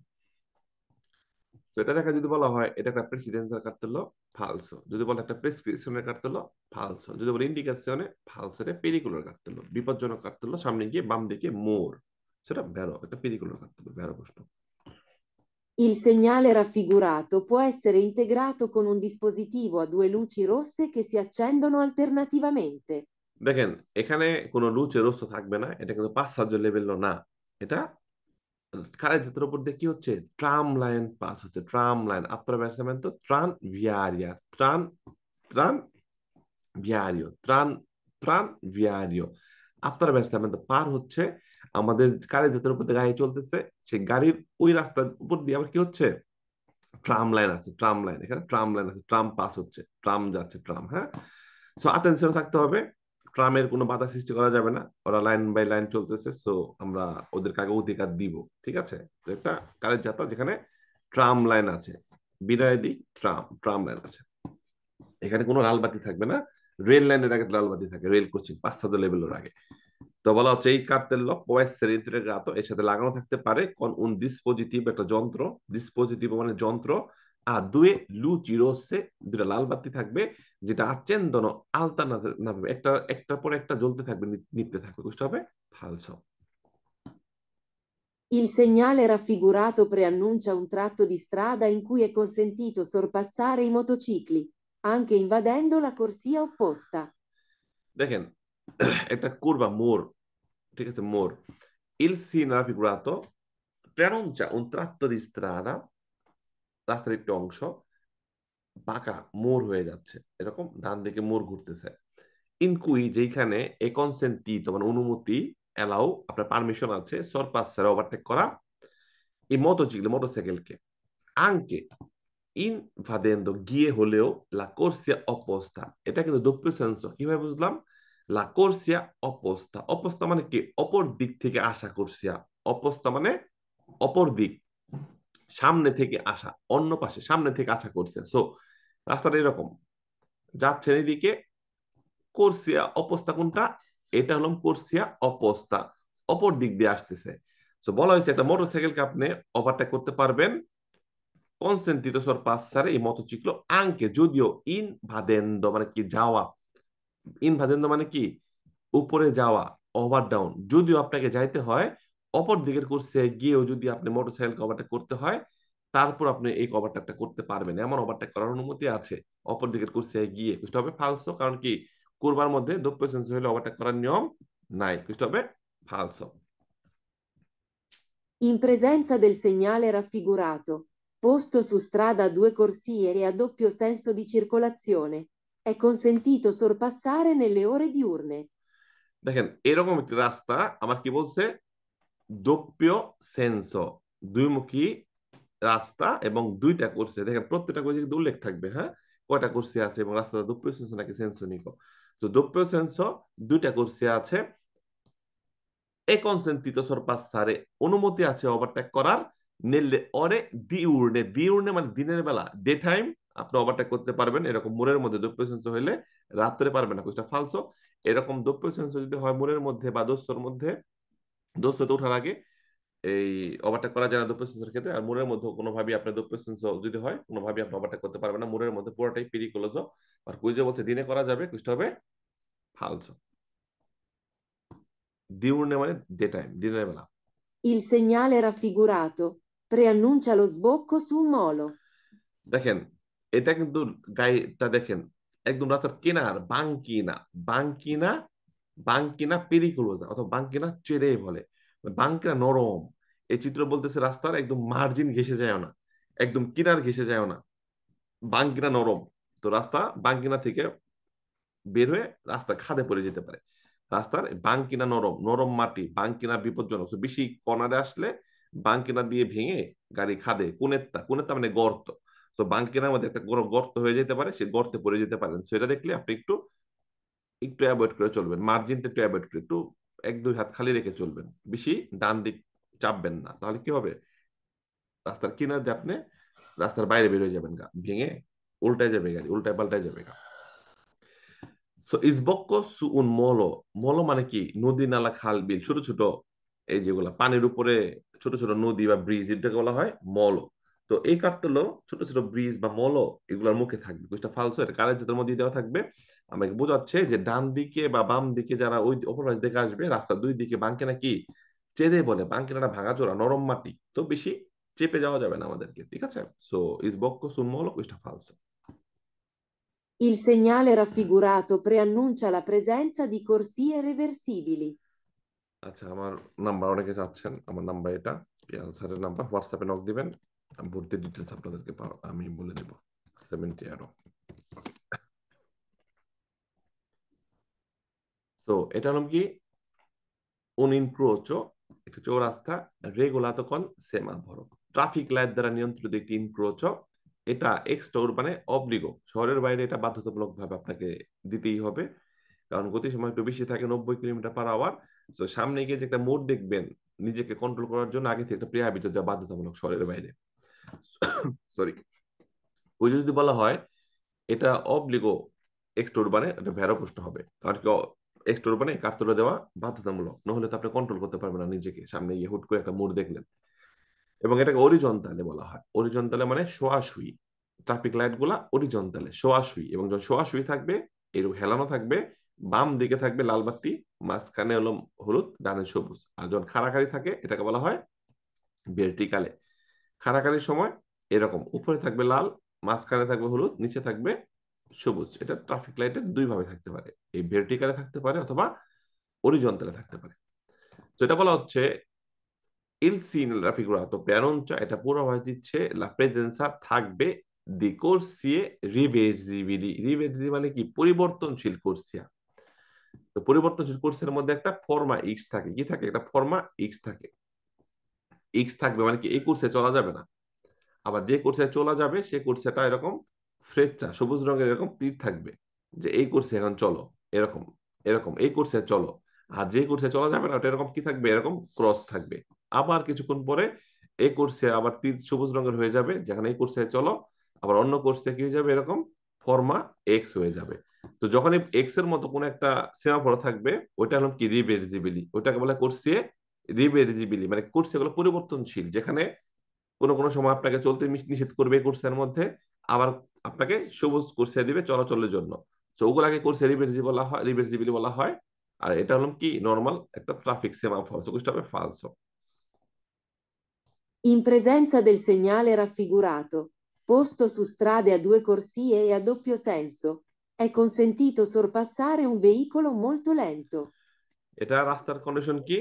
তো এটা দেখা যদি বলা হয় এটা একটা প্রেসিডেন্সিয়াল কার্তেল, ফালসো। যদি বলে একটা প্রেসক্রিপশনের কার্তেল, ফালসো। যদি বলে ইন্ডিকেশনে, ফালসো। এটা পেরিকুলার কার্তেল, বিপজ্জনক কার্তেল, সামনে গিয়ে বাম দিকে মোর, সেটা ভেরো, একটা পেরিকুলার কার্তেল। ভেরো প্রশ্ন। Il segnale raffigurato può essere integrato con un dispositivo a due luci rosse che si accendono alternativamente. দেখেন এখানে কোনো লুচে রোস্ট থাকবে না, এটা কিন্তু 5 সার্জের লেভেল না, এটা কারের জাতের উপর দিয়ে কি হচ্ছে, ট্রাম লাইন পাস হচ্ছে, ট্রাম লাইন attraversamento tranviaria, ট্রান ভিয়ারিও, ত্রাণ ভিয়ারিও, attraversamento পার হচ্ছে, আমাদের কারের জাতের উপর দিয়ে গাড়ি চলতেছে, সেই গাড়ির ওই রাস্তার উপর দিয়ে আবার কি হচ্ছে, ট্রাম লাইন আছে, ট্রাম লাইন, এখানে ট্রাম লাইন আছে, ট্রাম পাস হচ্ছে, ট্রাম যাচ্ছে, ট্রাম, হ্যাঁ। সো অ্যাটেনশন থাকতে হবে, ট্রামের কোনো বাধা সৃষ্টি করা যাবে না, ওরা লাইন বাই লাইন চলতেছে, সো আমরা ওদেরকে আগে অধিকার দিব, ঠিক আছে। তো একটা কারের যাত্রা যেখানে ট্রাম লাইন আছে, বিনয় দিক ট্রাম, ট্রাম লাইন আছে, এখানে কোনো লাল বাতি থাকবে না। রেল লাইনের আগে লাল বাতি থাকে, রেল ক্রসিং 500 লেভেলের আগে। তো বলা হচ্ছে এই cartello può essere integrato, এর সাথে লাগানো থাকতে পারে con un dispositivo, একটা যন্ত্র, dispositivo মানে যন্ত্র, আর দুয়ে luci rosse, দুটা লাল বাতি থাকবে, যেটা accendono alternativamente, একটা একটার পর একটা জ্বলতে থাকবে, নিতে থাকবে। বুঝতে হবে ফালসো। Il segnale raffigurato preannuncia un tratto di strada in cui è consentito sorpassare i motocicli, anche invadendo la corsia opposta. দেখেন একটা curva মোড়, ঠিক আছে, মোড়, il segno raffigurato preannuncia un tratto di strada, রাস্তার একটি অংশ বাঁকা মোড় হয়ে যাচ্ছে, এরকম ডান দিকে মোড় ঘুরতেছে, ইনকুই যেখানে এ কনসেন্টিতো মানে অনুমতি, এলাও আপনার পারমিশন আছে, সরপাসের ওভারটেক করা এই মোটরসাইকেলকে, আঙ্কে ইনভাদেন্দো গিয়ে হলেও লা কোর্সিয়া অপোস্তা, এটা কিন্তু doppio senso, কিভাবে বুঝলাম, লা কোর্সিয়া অপোস্তা, অপোস্তা মানে কি অপর দিক থেকে আসা, কোর্সিয়া অপোস্তা মানে অপর দিক, সামনে থেকে আসা, অন্য পাশে সামনে থেকে আসা করছে। সো রাস্তাটা এরকম যাচ্ছেন এদিকে, কোর্সিয়া অপস্তা কোনটা, এটা হলো কোর্সিয়া অপস্তা, অপর দিক দিয়ে আসতেছে। তো বলা হয়েছে একটা মোটরসাইকেলকে আপনি ওভারটেক করতে পারবেন কনসেন্টিতো সরপাসারে এই মতোচিক্লো আঙ্কে, যদিও ইন ভাদেন্দ মানে কি যাওয়া, ইন ভাদেন্দ মানে কি উপরে যাওয়া, ওভার ডাউন, যদিও আপনাকে যাইতে হয় অপর দিকের কোর্সে গিয়েও, যদি আপনি মোটরসাইকেলকে ওভারটেক করতে হয়, তারপর আপনি এই ওভারটেকটা করতে পারবেন, এমন ওভারটেক করার অনুমতি আছে অপর দিকের কোর্সে গিয়ে। বুঝতে হবে ফালসো, কারণ কি কুরবার মধ্যে doppio senso হলে ওভারটেক করার নিয়ম নাই। বুঝতে হবে ফালসো। In presenza del segnale raffigurato, posto su strada a due corsie e a doppio senso di circolazione, è consentito sorpassare nelle ore diurne. দেখেন এরকম একটি রাস্তা আমার কি বলছে, doppio senso, দুইমুখী রাস্তা এবং দুইটা কোর্সে, দেখেন প্রত্যেকটা কোর্সে কিন্তু উল্লেখ থাকবে, হ্যাঁ, কয়টা কোর্সে আছে এবং রাস্তাটা doppio senso নাকি senso unico। তো doppio senso দুইটা কোর্সে আছে, এ কনসেন্টিতো সরপাসারে অনুমতি আছে ওভারটেক করার, নেলে অরে দিউর্নে, দিউর্নে মানে দিনের বেলা, ডে টাইম আপনি ওভারটেক করতে পারবেন, এরকম মোড়ের মধ্যে doppio senso হইলে, রাত্রে পারবেন না, কোনটা ফালসো। এরকম doppio senso যদি হয় মোড়ের মধ্যে বা দোস্তর মধ্যে, দোস্ততে ওঠার আগে এই ওভারটেক করা যায় না doppio senso এর ক্ষেত্রে, আর মোড়ের মধ্যে কোনোভাবেই আপনি doppio senso যদি হয় কোনোভাবেই আপনি ওভারটেক করতে পারবেন না, মোড়ের মধ্যে পুরোটাই পেরিকোলজ। আর কুইজে বলছে দিনে করা যাবে, কুইজটা হবে ফালসো। দিউর্নে মানে ডে টাইম, দিনের বেলা। Il segnale raffigurato preannuncia lo sbocco su un molo. দেখেন, এটা কিন্তু গাড়িটা দেখেন একদম রাস্তার কিনার, বাঙ্কিনা, বাঙ্কিনা, বাঙ্কিনা পেরিকুলোজা অথবা বাঙ্কিনা চেরে বলে। বাঙ্কিনা নরম। এই চিত্র বলতেছে রাস্তার একদম মার্জিন ঘেঁষে যায় না, একদম কিনার ঘেঁষে যায় না, বাঙ্কিনা নরম। তো রাস্তা বাঙ্কিনা থেকে বের হয়ে রাস্তা খাদে পড়ে যেতে পারে। রাস্তার বাঙ্কিনা নরম, নরম মাটি, বাঙ্কিনা বিপজ্জনক। তো বেশি কর্নারে আসলে বাঙ্কিনা দিয়ে ভেঙে গাড়ি খাদে, কুনেত্তা, কুনেত্তা মানে গর্ত। তো বাঙ্কিনার মধ্যে একটা গর্ত হয়ে যেতে পারে, সে গর্তে পড়ে যেতে পারেন। সেটা দেখলে আপনি একটু একটু অ্যাভয়েড করে চলবেন, মার্জিনটা একটু অ্যাভয়েড করে, একটু এক দুই হাত খালি রেখে চলবেন, বেশি ডান দিক চাপবেন না, তাহলে কি হবে, রাস্তার কিনার দিয়ে আপনি রাস্তার বাইরে বেরিয়ে যাবেন গা, ভেঙে উল্টায় যাবে গাড়ি, উল্টায় পাল্টায় যাবে গা। সো ইসবক্কো সু উন মলো, মলো মানে কি, নদী নালা খাল বিল, ছোট ছোট এই যেগুলা পানির উপরে ছোট ছোট নদী বা ব্রিজ, এটাকে বলা হয় মলো। তো এই কার্তলো ছোট ছোট ব্রিজ বা মলো এগুলোর মুখে থাকবে, কুইস্টা ফালসো, এটা কারের জাতের মধ্যে দেওয়া থাকবে। আমাকে বোঝাচ্ছে যে ডান দিকে বা বাম দিকে যারা ওই অপর পাশ দিকে আসবে, রাস্তার দুই দিকে বাঙ্কে নাকি চেদে বলে, বাঙ্কেনাটা ভাঙাচোরা নরম মাটি, তো বেশি চেপে যাওয়া যাবে না আমাদেরকে, ঠিক আছে। সো ইসবক্কো সুন মলো কুইস্টা ফালসো। Il segnale raffigurato preannuncia la presenza di corsie reversibili. আচ্ছা, আমার নাম্বার অনেকে চাচ্ছেন, আমার নাম্বার এটা, পিয়াল স্যারের নাম্বার, হোয়াটসঅ্যাপে নক দিবেন, ভর্তি ডিটেলস আপনাদেরকে আমি বলে দেব। 70 আরো। তো এটা হলো কি un incrocio, একটি চৌরাস্তা, regolato con semaforo, traffic light দ্বারা নিয়ন্ত্রিত একটি ইনক্রোচো। এটা এক্সট্রা উরবানে অব্লিগো, শহরের বাইরে এটা বাধ্যতামূলক ভাবে আপনাকে দিতেই হবে, কারণ গতি সময় একটু বেশি থাকে, 90 কিলোমিটার পার আওয়ার। তো সামনে গিয়ে যে একটা মোড় দেখবেন, নিজেকে কন্ট্রোল করার জন্য আগে থেকে একটা প্রিয়াবিত দেওয়া বাধ্যতামূলক শহরের বাইরে। সরি, ওই যদি বলা হয় এটা অবলিগো এক্সটোরবানে, এটা ভেড়া প্রশ্ন হবে, কারণ কি এক্সটোরবানে কাঠ তুলে দেওয়া বাধ্যতামূলক, নহলে তো আপনি কন্ট্রোল করতে পারবেন না নিজেকে, সামনে গিয়ে হুট করে একটা মোড় দেখলেন। এবং এটাকে অরিজন্টালে বলা হয়, অরিজন্টালে মানে শোয়াশুই, ট্রাফিক লাইট গুলা অরিজন্টালে শোয়াশুই, এবং যখন শোয়াশুই থাকবে এরকম হেলানো থাকবে, বাম দিকে থাকবে লাল বাতি, মাঝখানে হলো হলুদ, ডানে সবুজ। আর যখন খাড়াখাড়ি থাকে এটাকে বলা হয় ভার্টিকালে। খাড়াখাড়ির সময় এরকম উপরে থাকবে লাল, মাঝখানে থাকবে হলুদ, নিচে থাকবে সবুজ। এটা ট্রাফিক লাইটের দুই ভাবে থাকতে পারে, এই ভার্টিকালে থাকতে পারে অথবা অরিজন্টালে থাকতে পারে। তো এটা বলা হচ্ছে il segnale raffigurato preannuncia, এটা পূর্বাভাস দিচ্ছে la presenza থাকবে di corsie reversibili, রিভার্সিবল মানে কি, পরিবর্তনশীল কোর্সিয়া। তো পরিবর্তনশীল কোর্সের মধ্যে একটা ফর্মা এক্স থাকে, কি থাকে, একটা ফর্মা এক্স থাকে। এক্স থাকবে মানে কি এই কোর্সে চলা যাবে না, আবার যে কোর্সে চলা যাবে সে কোর্সেটা এরকম ফ্রেচটা সবুজ রঙের এরকম তীর থাকবে, যে এই কোর্সে এখন চলো, এরকম এরকম এই কোর্সে চলো। আর যে কোর্সে চলা যাবে না ওটা এরকম কি থাকবে, এরকম ক্রস থাকবে। আবার কিছুক্ষণ পরে এই কোর্সে আবার তীর সবুজ রঙের হয়ে যাবে, যেখানে এই কোর্সে চলো, আবার অন্য কোর্সে কি হয়ে যাবে, এরকম ফর্মা এক্স হয়ে যাবে। তো যখন এক্স এর মতো কোন একটা সেমাফোর থাকবে, ওইটা হলো কি রিভার্সিবিলি, ওইটাকে বলে কোর্সে রিভার্সিবিলি, মানে কোর্সে গুলো পরিবর্তনশীল, যেখানে কোনো কোনো সময় আপনাকে চলতে নিষেধ করবে কোর্সের মধ্যে, আবার আপনাকে সবুজ কোর্সে দিবে চলাচলের জন্য। তো ওগুলাকে কোর্সে রিভার্সিবল বলা হয়। আর এটা হলো কি নর্মাল একটা ট্রাফিক সেমাফোর, সো questo হবে falso। In presenza del segnale raffigurato, posto su strade a due corsie e a doppio senso, è consentito sorpassare un veicolo molto lento. এটা রাস্তার কন্ডিশন কি,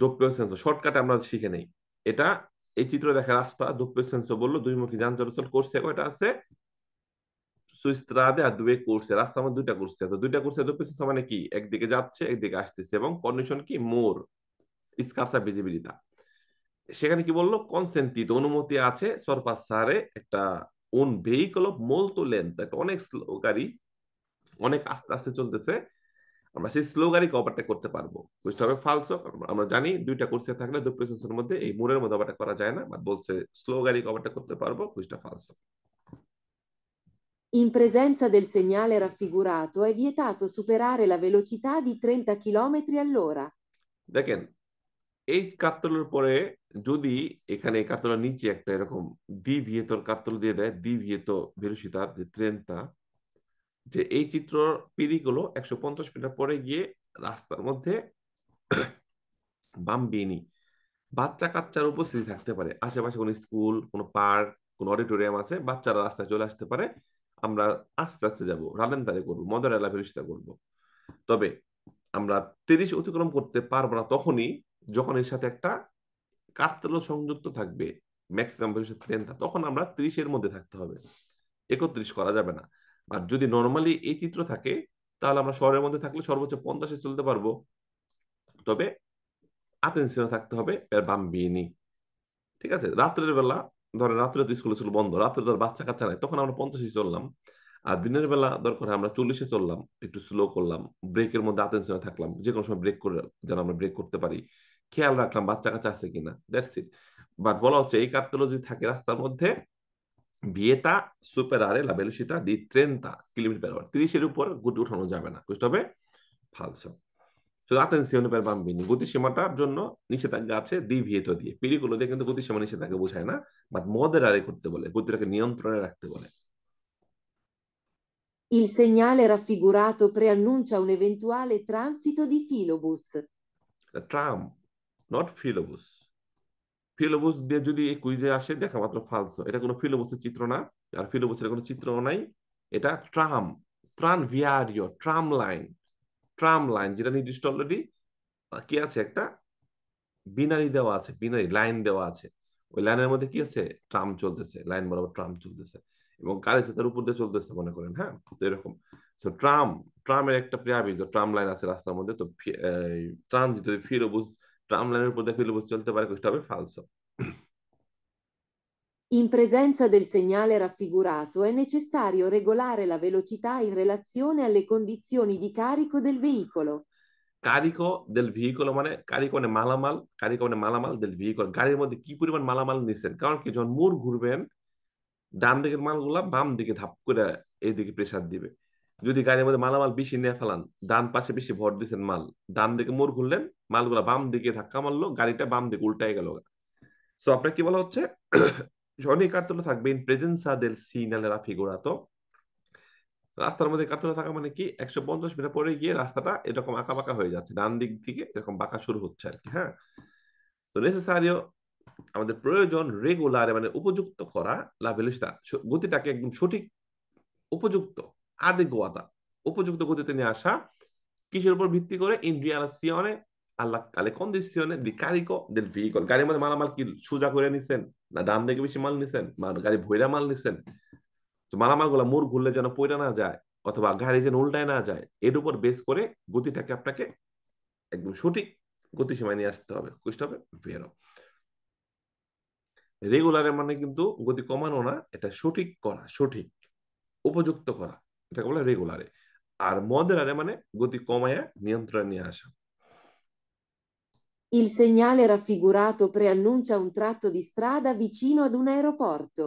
দোপ্পীয় সেন্স, শর্টকাটে আমরা শিখে নেই। এটা এই চিত্র দেখা রাস্তা দোপ্পীয় সেন্স বললো দুইমুখী যান চলাচল করছে, কয়টা আছে, সুস্ত্রাদে আর দুয়ে করছে, রাস্তার মধ্যে দুইটা করছে, তো দুইটা করছে দোপ্পীয় সেন্স মানে কি, একদিকে যাচ্ছে একদিকে আসতেছে, এবং কন্ডিশন কি মোর স্কার্সা ভিজিবিলিতা। সেখানে কি বললো, কনসেন্টিত অনুমতি আছে, সরপাসারে একটা un veicolo molto lento, একটা অনেক স্লো গাড়ি অনেক আস্তে আস্তে চলতেছে, আমরা সেই স্লো গাড়িকে ওভারটেক করতে পারবো, বুঝতে হবে ফালসো। আমরা জানি দুইটা কোর্সে থাকলে দুই পেসেন্সের মধ্যে এই মোড়ের মধ্যে ওভারটেক করা যায় না, বাট বলছে স্লো গাড়িকে ওভারটেক করতে পারবো, বুঝটা ফালসো। In presenza del segnale raffigurato è vietato superare la velocità di 30 km all'ora. দেখেন, এই কার্তলের পরে যদি এখানে এই কার্তলের নিচে একটা এরকম দি ভিয়েতর কার্তল দিয়ে দেয়, দি ভিয়েতো ভেলোসিতার যে ট্রেনটা, যে এই চিত্র পিরিগুলো 150 মিটার পরে গিয়ে রাস্তার মধ্যে বাম্বিনি, বাচ্চা কাচ্চার উপস্থিতি থাকতে পারে, আশেপাশে কোনো স্কুল, কোনো পার্ক, কোনো অডিটোরিয়াম আছে, বাচ্চারা রাস্তায় চলে আসতে পারে, আমরা আস্তে আস্তে যাব, রানেন তারে করবো, মদের এলাভেরিস্তা করবো। তবে আমরা 30 অতিক্রম করতে পারবো না তখনই যখন এর সাথে একটা কার্তেল সংযুক্ত থাকবে, ম্যাক্সিমাম ভবিষ্যৎ ট্রেনটা, তখন আমরা 30-এর মধ্যে থাকতে হবে, 31 করা যাবে না। আর যদি নর্মালি এই চিত্র থাকে, তাহলে আমরা শহরের মধ্যে থাকলে সর্বোচ্চ 50-এ চলতে পারবো। তবে আতেন্সিও থাকতে হবে এর বাম্বিনি। ঠিক আছে, রাত্রের বেলা, ধরেন রাত্রে তো স্কুল ছিল বন্ধ, রাত্রে ধর বাচ্চা কাচ্চা নাই, তখন আমরা 50-এ চললাম। আর দিনের বেলা দরকার হয় আমরা 40-এ চললাম, একটু স্লো করলাম, ব্রেকের মধ্যে আতেন্সিও থাকলাম, যে কোনো সময় ব্রেক করে যেন আমরা ব্রেক করতে পারি, খেয়াল রাখলাম বাচ্চা কাচ্চা আছে কিনা, দ্যাটস ইট। বাট বলা হচ্ছে এই কার্তেলো যদি থাকে রাস্তার মধ্যে, vieta superare la velocità di 30 kilometre per ora, 30-এর উপর গতি উঠানো যাবে না, বুঝতে হবে ফালসো। শুধু attenzione per bambini, গতিসীমাটার জন্য নিষেধাজ্ঞা আছে দি ভিয়েতো দিয়ে, পিরিগুলো দিয়ে কিন্তু গতিসীমা নিষেধাজ্ঞা বোঝায় না, বাট মদেরারে করতে বলে, গতিটাকে নিয়ন্ত্রণে রাখতে বলে। Il segnale raffigurato preannuncia un eventuale transito di filobus. Tram, not ফিলোবুস। ফিলোবুস দিয়ে যদি এই কুইজে আসে, দেখা মাত্র ফালসো, এটা কোনো ফিলোবুসের চিত্র না, আর ফিলোবুসের কোনো চিত্রও নাই। এটা ট্রাম, ট্রান ভিয়ারিও, ট্রাম লাইন, ট্রাম লাইন যেটা নির্দিষ্ট অলরেডি কি আছে, একটা বিনারি দেওয়া আছে, বিনারি লাইন দেওয়া আছে, ওই লাইনের মধ্যে কি আছে, ট্রাম চলতেছে, লাইন বরাবর ট্রাম চলতেছে, এবং গাড়ি তার উপর দিয়ে চলতেছে মনে করেন, হ্যাঁ, তো এরকম। তো ট্রাম, ট্রামের একটা প্রিয়াবিজ ট্রাম লাইন আছে রাস্তার মধ্যে, তো ট্রাম যদি ফিরোবুস ট্রাম লাইনের উপর দিয়ে ফিরোবুস চলতে পারে, কোনটা হবে ফালসো। In presenza del segnale raffigurato è necessario regolare la velocità in relazione alle condizioni di carico del veicolo. কারিকো দেল ভেহিকল মানে কারিকো মানে মালামাল, কারিকো মানে মালামাল দেল ভেহিকল, গাড়ির মধ্যে কি পরিমাণ মালামাল নিচ্ছেন, কারণ কি যখন মোড় ঘুরবেন, ডান দিকের মালগুলা বাম দিকে ধাপ করে এইদিকে প্রেসার দিবে। যদি গাড়ির মধ্যে মালামাল বেশি নিয়ে ফেলান, ডান পাশে বেশি ভর দিচ্ছেন মাল, ডান দিকে মোড় ঘুরলেন, মালগুলা বাম দিকে ধাক্কা মারলো, গাড়িটা বাম দিকে উল্টাই গেল। সো আপনার কি বলা হচ্ছে, জনি কার্তলো থাকবে ইন প্রেজেন্সা দেল সিনালে রাফিগুরাতো, রাস্তার মধ্যে কার্তলো থাকা মানে কি 150 মিটার পরে গিয়ে রাস্তাটা এরকম আঁকা বাঁকা হয়ে যাচ্ছে, ডান দিক থেকে এরকম বাঁকা শুরু হচ্ছে আর কি, হ্যাঁ। তো নেসেসারিও, আমাদের প্রয়োজন রেগুলার মানে উপযুক্ত করা লা ভেলোসিতা, গতিটাকে একদম সঠিক, উপযুক্ত, আদেগুয়াতা, উপযুক্ত গতিতে নিয়ে আসা, কিসের উপর ভিত্তি করে, ইন রিয়ালাসিওনে আল্লাহ কালে কন্ডিশনে দি কারিকো দেল ভেহিকল, গাড়ির মধ্যে মালামাল কি সোজা করে নিছেন, না ডান দিকে বেশি মাল নিছেন, গাড়ি ভৈরা মাল নিছেন, তো মালামাল গুলা মোড় ঘুরলে যেন পয়রা না যায়, অথবা গাড়ি যেন উল্টায় না যায়, এর উপর বেস করে গতিটাকে আপনাকে একদম সঠিক গতিসীমায় নিয়ে আসতে হবে, বুঝতে হবে ভেরো। রেগুলারের মানে কিন্তু গতি কমানো না, এটা সঠিক করা, সঠিক উপযুক্ত করা, এটাকে বলে রেগুলারে। আর মডেরারে মানে গতি কমায়া নিয়ন্ত্রণে নিয়ে আসা। Il segnale raffigurato preannuncia un tratto di strada vicino ad un aeroporto.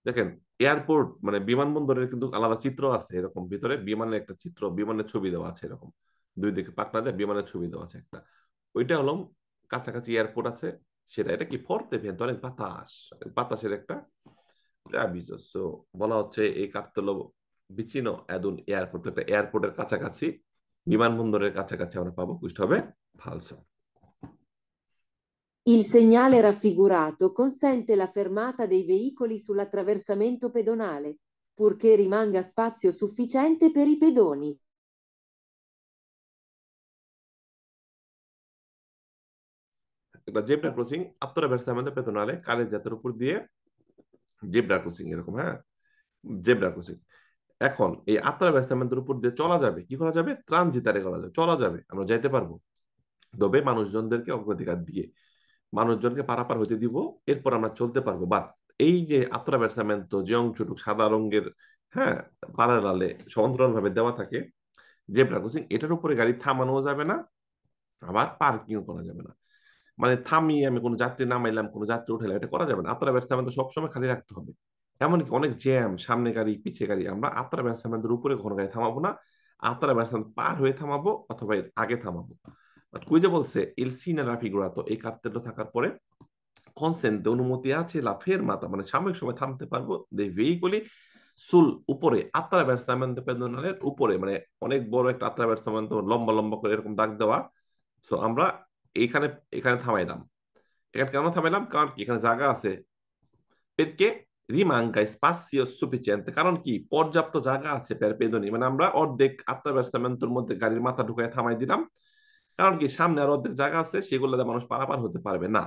দেখেন, এয়ারপোর্ট মানে বিমানবন্দরের কিন্তু আলাদা চিত্র আছে, এরকম ভিতরে বিমানের একটা চিত্র, বিমানের ছবি দেওয়া আছে, এরকম দুই দিকে পাকনা দিয়ে বিমানের ছবি দেওয়া আছে একটা, ওইটা হলো কাছাকাছি এয়ারপোর্ট আছে, সেটা। এটা কি ফর্তে ভেন্ট, অনেক বাতাস, বাতাসের একটা প্রাবিজ। তো বলা হচ্ছে এই কার্তলো বিচিনো এদুন এয়ারপোর্ট, একটা এয়ারপোর্টের কাছাকাছি, বিমানবন্দরের কাছাকাছি আমরা পাবো, বুঝতে হবে ফালসো। Il segnale raffigurato consente la fermata dei veicoli sull'attraversamento pedonale, purché rimanga spazio sufficiente per i pedoni. একটা জেব্রা ক্রসিং attraversamento pedonale, কারের জাতের উপর দিয়ে জেব্রা ক্রসিং, এরকম, হ্যাঁ, জেব্রা ক্রসিং। এখন এই attraversamento উপর দিয়ে চলা যাবে, কি করা যাবে, ট্রানজিটারে করা যাবে, চলা যাবে, আমরা যাইতে পারবো, তবে মানুষজনদেরকে অগ্রাধিকার দিয়ে মানুষজনকে পারাপার হইতে দিব, এরপর আমরা চলতে পারবো। বাট এই যে attraversamento যে অংশটুকু সাদা রঙের, হ্যাঁ, প্যারালালে সমান্তরাল ভাবে দেওয়া থাকে, জেব্রা ক্রসিং, এটার উপরে গাড়ি থামানো যাবে না, আবার পার্কিং করা যাবে না। মানে থামিয়ে আমি কোনো যাত্রী নামাইলাম, কোনো যাত্রী উঠাইলাম, এটা করা যাবে না, আত্রা ব্যবস্থা সবসময় খালি রাখতে হবে। এমনকি অনেক জ্যাম, সামনে গাড়ি পিছে গাড়ি, আমরা আত্রা ব্যবস্থা উপরে কোনো গাড়ি থামাবো না, আত্রা ব্যবস্থা পার হয়ে থামাবো, অথবা এর আগে থামাবো। কুই যে বলছে ইল সিনারা ফিগুরাতো, এই কার্তেলটা থাকার পরে কনসেন্ট অনুমতি আছে লা ফেরমাতা মানে সাময়িক সময় থামতে পারবো, দে ভেহিকলি সুল উপরে আত্রা ব্যবস্থা উপরে, মানে অনেক বড় একটা আত্রা ব্যবস্থা, লম্বা লম্বা করে এরকম দাগ দেওয়া। সো আমরা এইখানে এখানে থামাইলাম। এখানে কেন থামাইলাম? কারণ কি এখানে জায়গা আছে। perché rimanga spazio sufficiente, কারণ কি পর্যাপ্ত জায়গা আছে per pedoni, মানে আমরা অর্ধেক attraversamento মধ্যে গাড়ির মাথা ঢুকায় থামাই দিলাম। কারণ কি সামনে আর অর্ধেক জায়গা আছে, সেগুলোতে মানুষ পারাপার হতে পারবে না।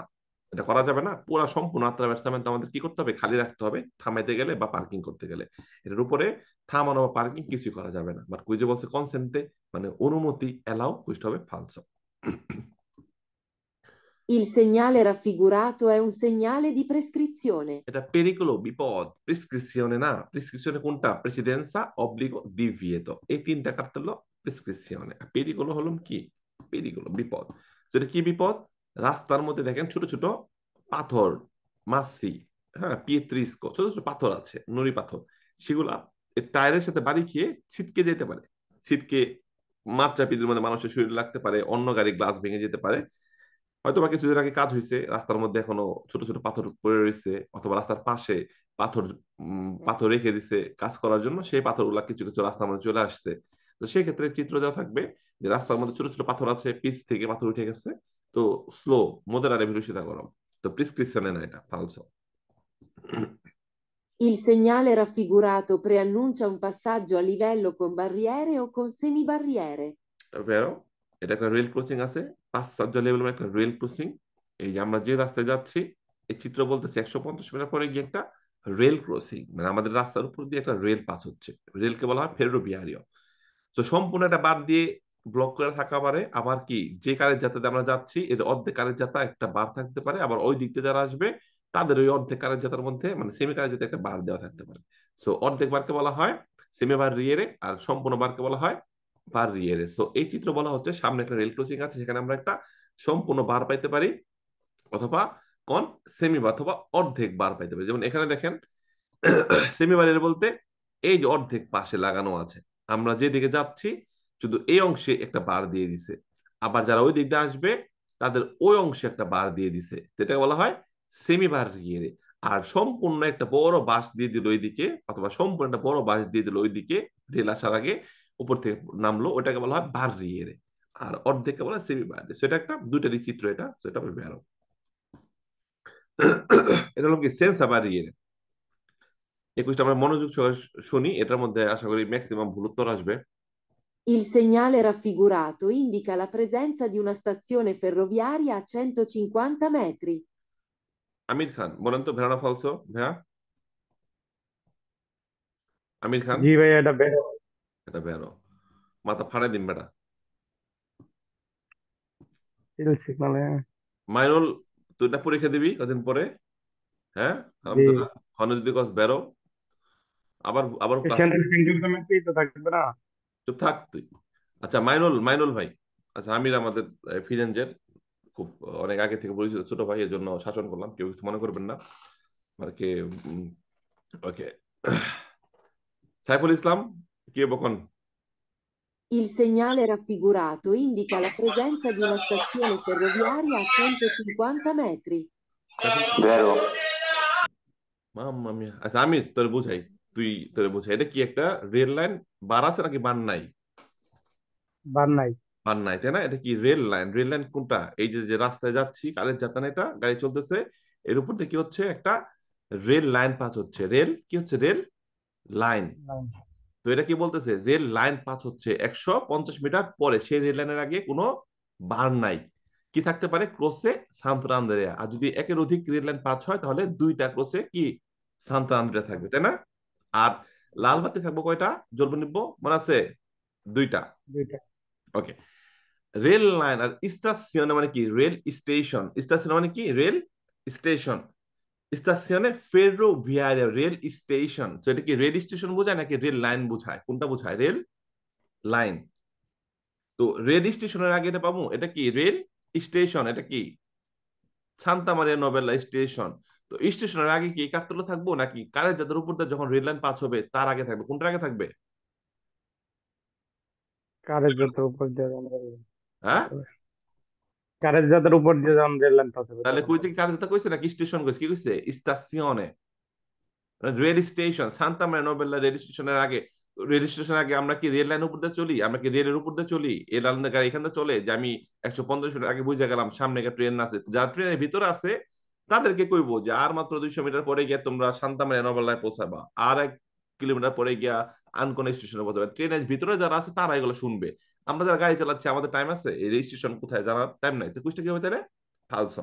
এটা করা যাবে না। পুরো সম্পূর্ণ attraversamento আমাদের কি করতে হবে? খালি রাখতে হবে থামাইতে গেলে বা পার্কিং করতে গেলে। এটার উপরে থামানো বা পার্কিং কিছুই করা যাবে না। বাট কুইজে বলছে কনসেন্টে, মানে অনুমতি এলাও, কুইজটা হবে ফালসো। Il segnale raffigurato è un segnale di prescrizione. এটা পেরিকুলো, বিপদ। প্রিসক্রিপশনে না, প্রিসক্রিপশনে কোনটা? প্রেসিডেন্সা, অব্লিগো, ডিভিয়েতো, এই তিনটা কাটতে হলো প্রিসক্রিপশনে। পেরিকুলো হলো কি? পেরিকুলো, বিপদ। যেটা কি বিপদ? রাস্তার মধ্যে দেখেন ছোট ছোট পাথর, মাসি, হ্যাঁ, পিয়েত্রিস্কো, ছোট ছোট পাথর আছে, নুড়ি পাথর। সেগুলা টায়ারের সাথে বাড়ি খেয়ে ছিটকে যেতে পারে। ছিটকে মাপচাপিদের মধ্যে মানুষের শরীরে লাগতে পারে, অন্য গাড়ি গ্লাস ভেঙে যেতে পারে। হয়তো বা কিছুদিন আগে কাজ হয়েছে, রাস্তার মধ্যে এখনো ছোট ছোট পাথর পড়ে রয়েছে, অথবা রাস্তার পাশে পাথর পাথর রেখে দিছে কাজ করার জন্য, সেই পাথরগুলা কিছু কিছু রাস্তার মধ্যে চলে আসছে। তো সেই ক্ষেত্রে চিত্র দেওয়া থাকবে যে রাস্তার মধ্যে ছোট ছোট পাথর আছে, পিচ থেকে পাথর উঠে গেছে। তো স্লো, moderare velocità গরম। তো প্রিসক্রিপশনে না, এটা ফালসো। Il segnale raffigurato preannuncia un passaggio a livello con barriere o con semibarriere. ভেরো, এটা একটা রেল ক্রসিং আছে, 5 লেভেল একটা রেল ক্রসিং। এই যে আমরা যে রাস্তায় যাচ্ছি, এই চিত্র বলতেছে 150 মিটার পরে গিয়ে একটা রেল ক্রসিং, মানে আমাদের রাস্তার উপর দিয়ে একটা রেল পাস হচ্ছে। রেলকে বলা হয় ফেরোভিয়ারিও। তো সম্পূর্ণ একটা বার দিয়ে ব্লক করে থাকা পারে, আবার কি যে কারের যাত্রাতে আমরা যাচ্ছি এর অর্ধেক কারের যাত্রা একটা বার থাকতে পারে, আবার ওই দিক থেকে যারা আসবে তাদের ওই অর্ধেক কারের যাত্রার মধ্যে, মানে সেমি কারের যাতে একটা বার দেওয়া থাকতে পারে। সো অর্ধেক বারকে বলা হয় সেমি বার রিয়েরে, আর সম্পূর্ণ বারকে বলা হয় বার রিয়েরে। সো এই চিত্র বলা হচ্ছে সামনে একটা রেল ক্রসিং আছে, সেখানে আমরা একটা সম্পূর্ণ বার পাইতে পারি, অথবা কোন সেমি বার অথবা অর্ধেক বার পাইতে পারি। যেমন এখানে দেখেন সেমি বারের বলতে এই যে অর্ধেক পাশে লাগানো আছে, আমরা যেদিকে যাচ্ছি শুধু এই অংশে একটা বার দিয়ে দিছে, আবার যারা ওই দিক দিয়ে আসবে তাদের ওই অংশে একটা বার দিয়ে দিছে, যেটা বলা হয় সেমি বার রিয়েরে। আর সম্পূর্ণ একটা বড় বাঁশ দিয়ে দিল ওইদিকে, অথবা সম্পূর্ণ একটা বড় বাঁশ দিয়ে দিল ওইদিকে, রেল আসার আগে উপর থেকে নামলো, ওটাকে বলা হয় বার রিয়েরে। আর অর্ধেককে বলা হয় সেমি বার। সেটা একটা দুইটারই চিত্র, এটা সেটা হবে বেরো। এটা হলো কি সেন্স আবার রিয়েরে। 21টা আমরা মনোযোগ সহকারে শুনি, এটার মধ্যে আশা করি ম্যাক্সিমাম ভুল উত্তর আসবে। Il segnale raffigurato indica la presenza di una stazione ferroviaria a 150 metri. Aamir Khan বলেন তো, ভেড়ানা ফলসো ভাইয়া? আমির খান। জি ভাই, এটা বের এটা বেরো, মাথা ফাড়াই দিন বেটা। মানে। মাইনুল, তুই এটা পরীক্ষা দিবি কদিন পরে? হ্যাঁ, জি, আলহামদুলিল্লাহ। হনজুদি কস বেরো, আবার আবার ক্লাস। সেন্ট্রাল সিঙ্গেল তো থাকবে না। চুপ থাক তুই। আচ্ছা মাইনুল, মাইনুল ভাই। আচ্ছা আমির আমাদের ফিরেঞ্জের খুব অনেক আগে থেকে পরিচিত ছোট ভাই, এর জন্য শাসন করলাম, কেউ কিছু মনে করবেন না। আর কে, ওকে। সাইফুল ইসলাম, কি বকন? Il segnale raffigurato indica la presenza di una stazione ferroviaria a 150 metri. Vero. মাম্মা মিয়া। আচ্ছা আমি তোর বুঝাই, তুই তোর বুঝাই, এটা কি একটা রেল লাইন বার আছে নাকি বার নাই? বার নাই। বার নাই, তাই না? এটা কি রেল লাইন? রেল লাইন কোনটা? এই যে যে রাস্তায় যাচ্ছি, কালের যাত্রা না, এটা গাড়ি চলতেছে, এর উপর দিয়ে কি হচ্ছে? একটা রেল লাইন পাস হচ্ছে। রেল কি হচ্ছে? Rail line. তো এটা কি বলতেছে? রেল লাইন পাস হচ্ছে 150 মিটার পরে, সেই রেল লাইনের আগে কোনো বার নাই। কি থাকতে পারে? ক্রসে সান্তরা আন্দ্রেয়া। আর যদি একের অধিক রেল লাইন পাস হয় তাহলে দুইটা ক্রসে কি সান্তরা আন্দ্রেয়া থাকবে, তাই না? আর লাল বাতি থাকবে কয়টা? জ্বলবে নিব্ব, মনে আছে? দুইটা। দুইটা। ওকে। রেল লাইন আর স্টেশন মানে কি? Rail station. স্টেশন মানে কি? Rail station. স্টেশনে ফেরোভিয়ারিয়া, রেল স্টেশন। তো এটা কি রেল স্টেশন বোঝায় নাকি রেল লাইন বোঝায়? কোনটা বোঝায়? Rail line. তো রেল স্টেশনের আগে এটা পাবো, এটা কি? Rail station. এটা কি? Santa Maria Novella station. তো স্টেশনের আগে কি কাঠতলা থাকবো, নাকি কারের যাদের উপর দিয়ে যখন রেল লাইন পাস হবে তার আগে থাকবে? কোনটার আগে থাকবে? কারের যাত্রার উপর দিয়ে যখন হ্যাঁ, কারের যাত্রার উপর দিয়ে যখন রেল লাইন পাস হবে তাহলে তখন কইছে কি থাকবে। কারের যাত্রা কইছে নাকি স্টেশন কইছে? কি কইছে? স্টেশনে, rail station, Santa Maria Novella rail স্টেশনের আগে। রেল স্টেশনের আগে আমরা কি রেল লাইন উপর দিয়ে চলি, আমরা কি রেলের উপর দিয়ে চলি, এই লাইন গাড়ি এখান থেকে চলে যে আমি 150 মিটার আগে বুঝে গেলাম সামনে একটা ট্রেন আছে, যারা ট্রেনের ভিতরে আছে তাদেরকে কইবো যে আর মাত্র 200 মিটার পরে গিয়ে তোমরা সান্তামারিয়া নবাল্লায় পৌঁছাবা, আর 1 কিলোমিটার পরে গিয়া আনকোন স্টেশনে পৌঁছাবে। ট্রেনের ভিতরে যারা আছে তারা এগুলো শুনবে। আমরা যারা গাড়ি চালাচ্ছি আমাদের টাইম আছে এই রেজিস্ট্রেশন কোথায় জানার টাইম নাই, তো কুইজটা কি হবে তাহলে ফালস।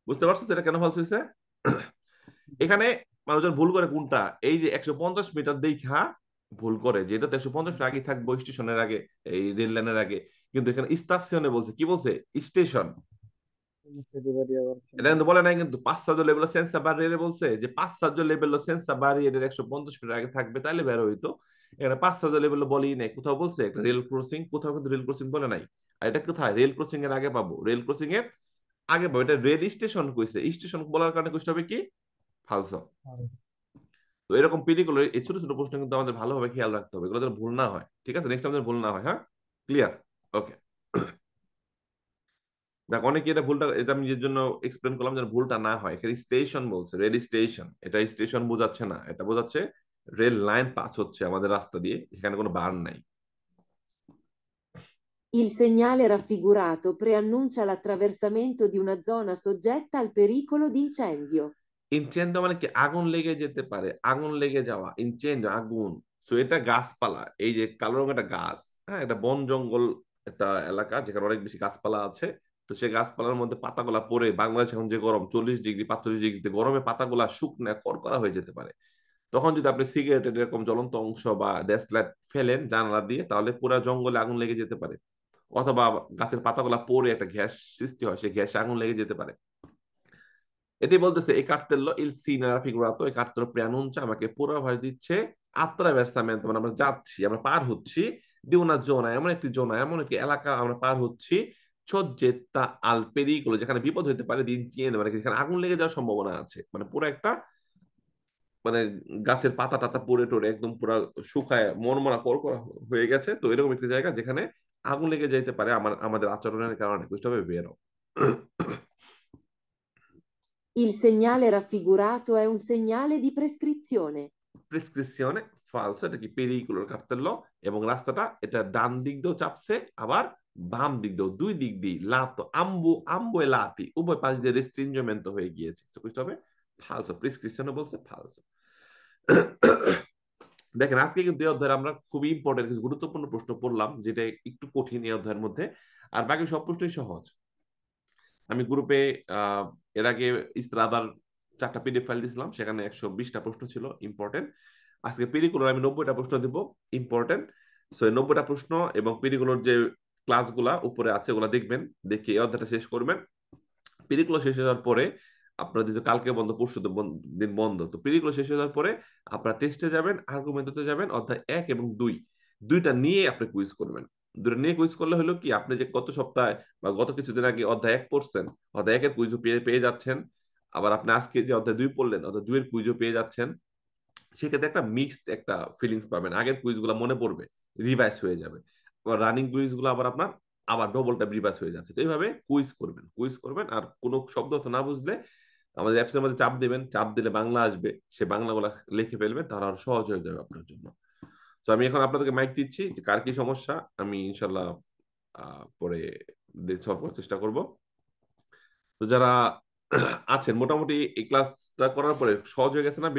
বুঝতে পারছো এটা কেন ফালস হয়েছে? এখানে মানুষজন ভুল করে কোনটা, এই যে 150 মিটার দেখা ভুল করে যে এটা তো 150 মিটার আগে থাকবো স্টেশনের আগে, এই রেল লাইনের আগে, কিন্তু এখানে স্টেশনে বলছে, কি বলছে স্টেশন। এটা কিন্তু বলে নাই, কিন্তু 5 লেভেল সেন্সার বারিয়ারে বলছে যে 5 লেভেল সেন্সার বারিয়ারের 150 মিটার আগে থাকবে, তাহলে বের হইতো। এখানে 5 লেভেল বলেই নাই, কোথাও বলছে একটা রেল ক্রসিং, কোথাও কিন্তু রেল ক্রসিং বলে নাই। আর এটা কোথায় রেল ক্রসিং এর আগে পাবো, রেল ক্রসিং এর আগে পাবো, এটা রেল স্টেশন কইছে, স্টেশন বলার কারণে কোশ্চেন হবে কি ফালস। তো এরকম পিরিগুলো এই ছোট ছোট প্রশ্ন কিন্তু আমাদের ভালোভাবে খেয়াল রাখতে হবে, এগুলো যেন ভুল না হয়। ঠিক আছে, নেক্সট আমাদের ভুল না হয়। হ্যাঁ, ক্লিয়ার? ওকে। দেখ অনেকে এটা ভুলটা, এটা আমি যে জন্য এক্সপ্লেন করলাম যেন ভুলটা না হয়। এখানে স্টেশন বলছে, রেল স্টেশন, এটা স্টেশন বোঝাচ্ছে না, এটা বোঝাচ্ছে রেল লাইন পাস হচ্ছে আমাদের রাস্তা দিয়ে, এখানে কোনো বার নাই। Il segnale raffigurato preannuncia l'attraversamento di una zona soggetta al pericolo di incendio. ইনচেন্ডো মানে কি আগুন লেগে যেতে পারে, আগুন লেগে যাওয়া, ইনচেন্ডো আগুন। সো এটা গাছপালা, এই যে কালো রঙের একটা গাছ, হ্যাঁ, এটা বন জঙ্গল একটা এলাকা যেখানে অনেক বেশি গাছপালা আছে। তো সেই গাছপালার মধ্যে পাতাগুলা পড়ে, বাংলাদেশ এখন যে গরম 40 ডিগ্রি 45 ডিগ্রিতে, গরমে পাতাগুলা শুকনা করকরা হয়ে যেতে পারে। তখন যদি আপনি সিগারেটের এরকম জ্বলন্ত অংশ বা ডেস্কলাইট ফেলেন জানালা দিয়ে, তাহলে পুরো জঙ্গলে আগুন লেগে যেতে পারে। অথবা গাছের পাতাগুলা পড়ে একটা গ্যাস সৃষ্টি হয়, সেই গ্যাসে আগুন লেগে যেতে পারে। এটি বলতেছে এই cartello il segno raffigurato, এই cartello preannuncia আমাকে পূর্বাভাস দিচ্ছে attraversamento মানে আমরা যাচ্ছি, আমরা পার হচ্ছি di una zona, এমন একটি জোনা, এমন একটি এলাকা আমরা পার হচ্ছি soggetta al pericolo, যেখানে বিপদ হতে পারে, দিন চিনে মানে যেখানে আগুন লেগে যাওয়ার সম্ভাবনা আছে। মানে পুরো একটা মানে গাছের পাতা টাতা পড়ে টরে একদম পুরো শুকায় মনমরা করকরা হয়ে গেছে, তো এরকম একটি জায়গা যেখানে আগুন লেগে যাইতে পারে আমাদের আচরণের কারণে। বুঝতে হবে বেরো। Il segnale raffigurato è un segnale di prescrizione. প্রেসক্রিপশনে ফালস, এটা কি পেরিকুলার কার্তেল্য, এবং রাস্তাটা এটা ডান দিক দিয়েও চাপছে আবার বাম দিক দিয়েও, দুই দিক দিয়ে লাতো আম্বু আম্বু এ লাতি উভয় পাশ দিয়ে রেস্ট্রিনজমেন্ট হয়ে গিয়েছে, তো বুঝতে হবে ফালস। প্রেসক্রিপশনে বলছে ফালস। দেখেন আজকে কিন্তু এই অধ্যায়ে আমরা খুবই ইম্পর্টেন্ট কিছু গুরুত্বপূর্ণ প্রশ্ন পড়লাম, যেটা একটু কঠিন এই অধ্যায়ের মধ্যে, আর বাকি সব প্রশ্নই সহজ। আমি গ্রুপে এর আগে ইস্ত্রাদার 4টা পিডিএফ ফাইল দিয়েছিলাম, সেখানে 120টা প্রশ্ন ছিল ইম্পর্টেন্ট। আজকে পেরিকুলার আমি 90টা প্রশ্ন দিব ইম্পর্টেন্ট। সো 90টা প্রশ্ন এবং পেরিকুলার যে ক্লাসগুলা উপরে আছে ওগুলা দেখবেন, দেখে এই অধ্যায়টা শেষ করবেন। পেরিকুলার শেষ হয়ে যাওয়ার পরে আপনার যেহেতু কালকে বন্ধ, পরশু দিন বন্ধ, তো পেরিকুলার শেষ হয়ে যাওয়ার পরে আপনারা টেস্টে যাবেন, আর্গুমেন্টতে যাবেন, অধ্যায় 1 এবং 2 দুইটা নিয়ে আপনি কুইজ করবেন। দুটো নিয়ে কুইজ করলে হলো কি, আপনি যে গত সপ্তাহে বা গত কিছুদিন আগে অধ্যায় 1 পড়ছেন, অধ্যায় 1 এর কুইজও পেয়ে যাচ্ছেন। আবার আপনি আজকে যে অধ্যায় 2 পড়লেন, অধ্যায় 2 এর কুইজও পেয়ে যাচ্ছেন। সেক্ষেত্রে একটা মিক্সড একটা ফিলিংস পাবেন, আগের কুইজ গুলো মনে পড়বে, রিভাইজ হয়ে যাবে। রানিং কুইজ গুলো আবার আপনার আবার ডবল টাইম রিভাইজ হয়ে যাচ্ছে। তো এইভাবে কুইজ করবেন আর কোনো শব্দ অর্থ না বুঝলে আমাদের অ্যাপসের মধ্যে চাপ দিবেন, চাপ দিলে বাংলা আসবে, সে বাংলাগুলো লিখে ফেলবেন, তাহলে আরো সহজ হয়ে যাবে আপনার জন্য। তো আমি এখন আপনাদেরকে মাইক দিচ্ছি, যে কার কি সমস্যা আমি ইনশাল্লাহ পরে সলভ করার চেষ্টা করব। তো যারা আছেন মোটামুটি এই ক্লাসটা করার পরে সহজ হয়ে গেছে না?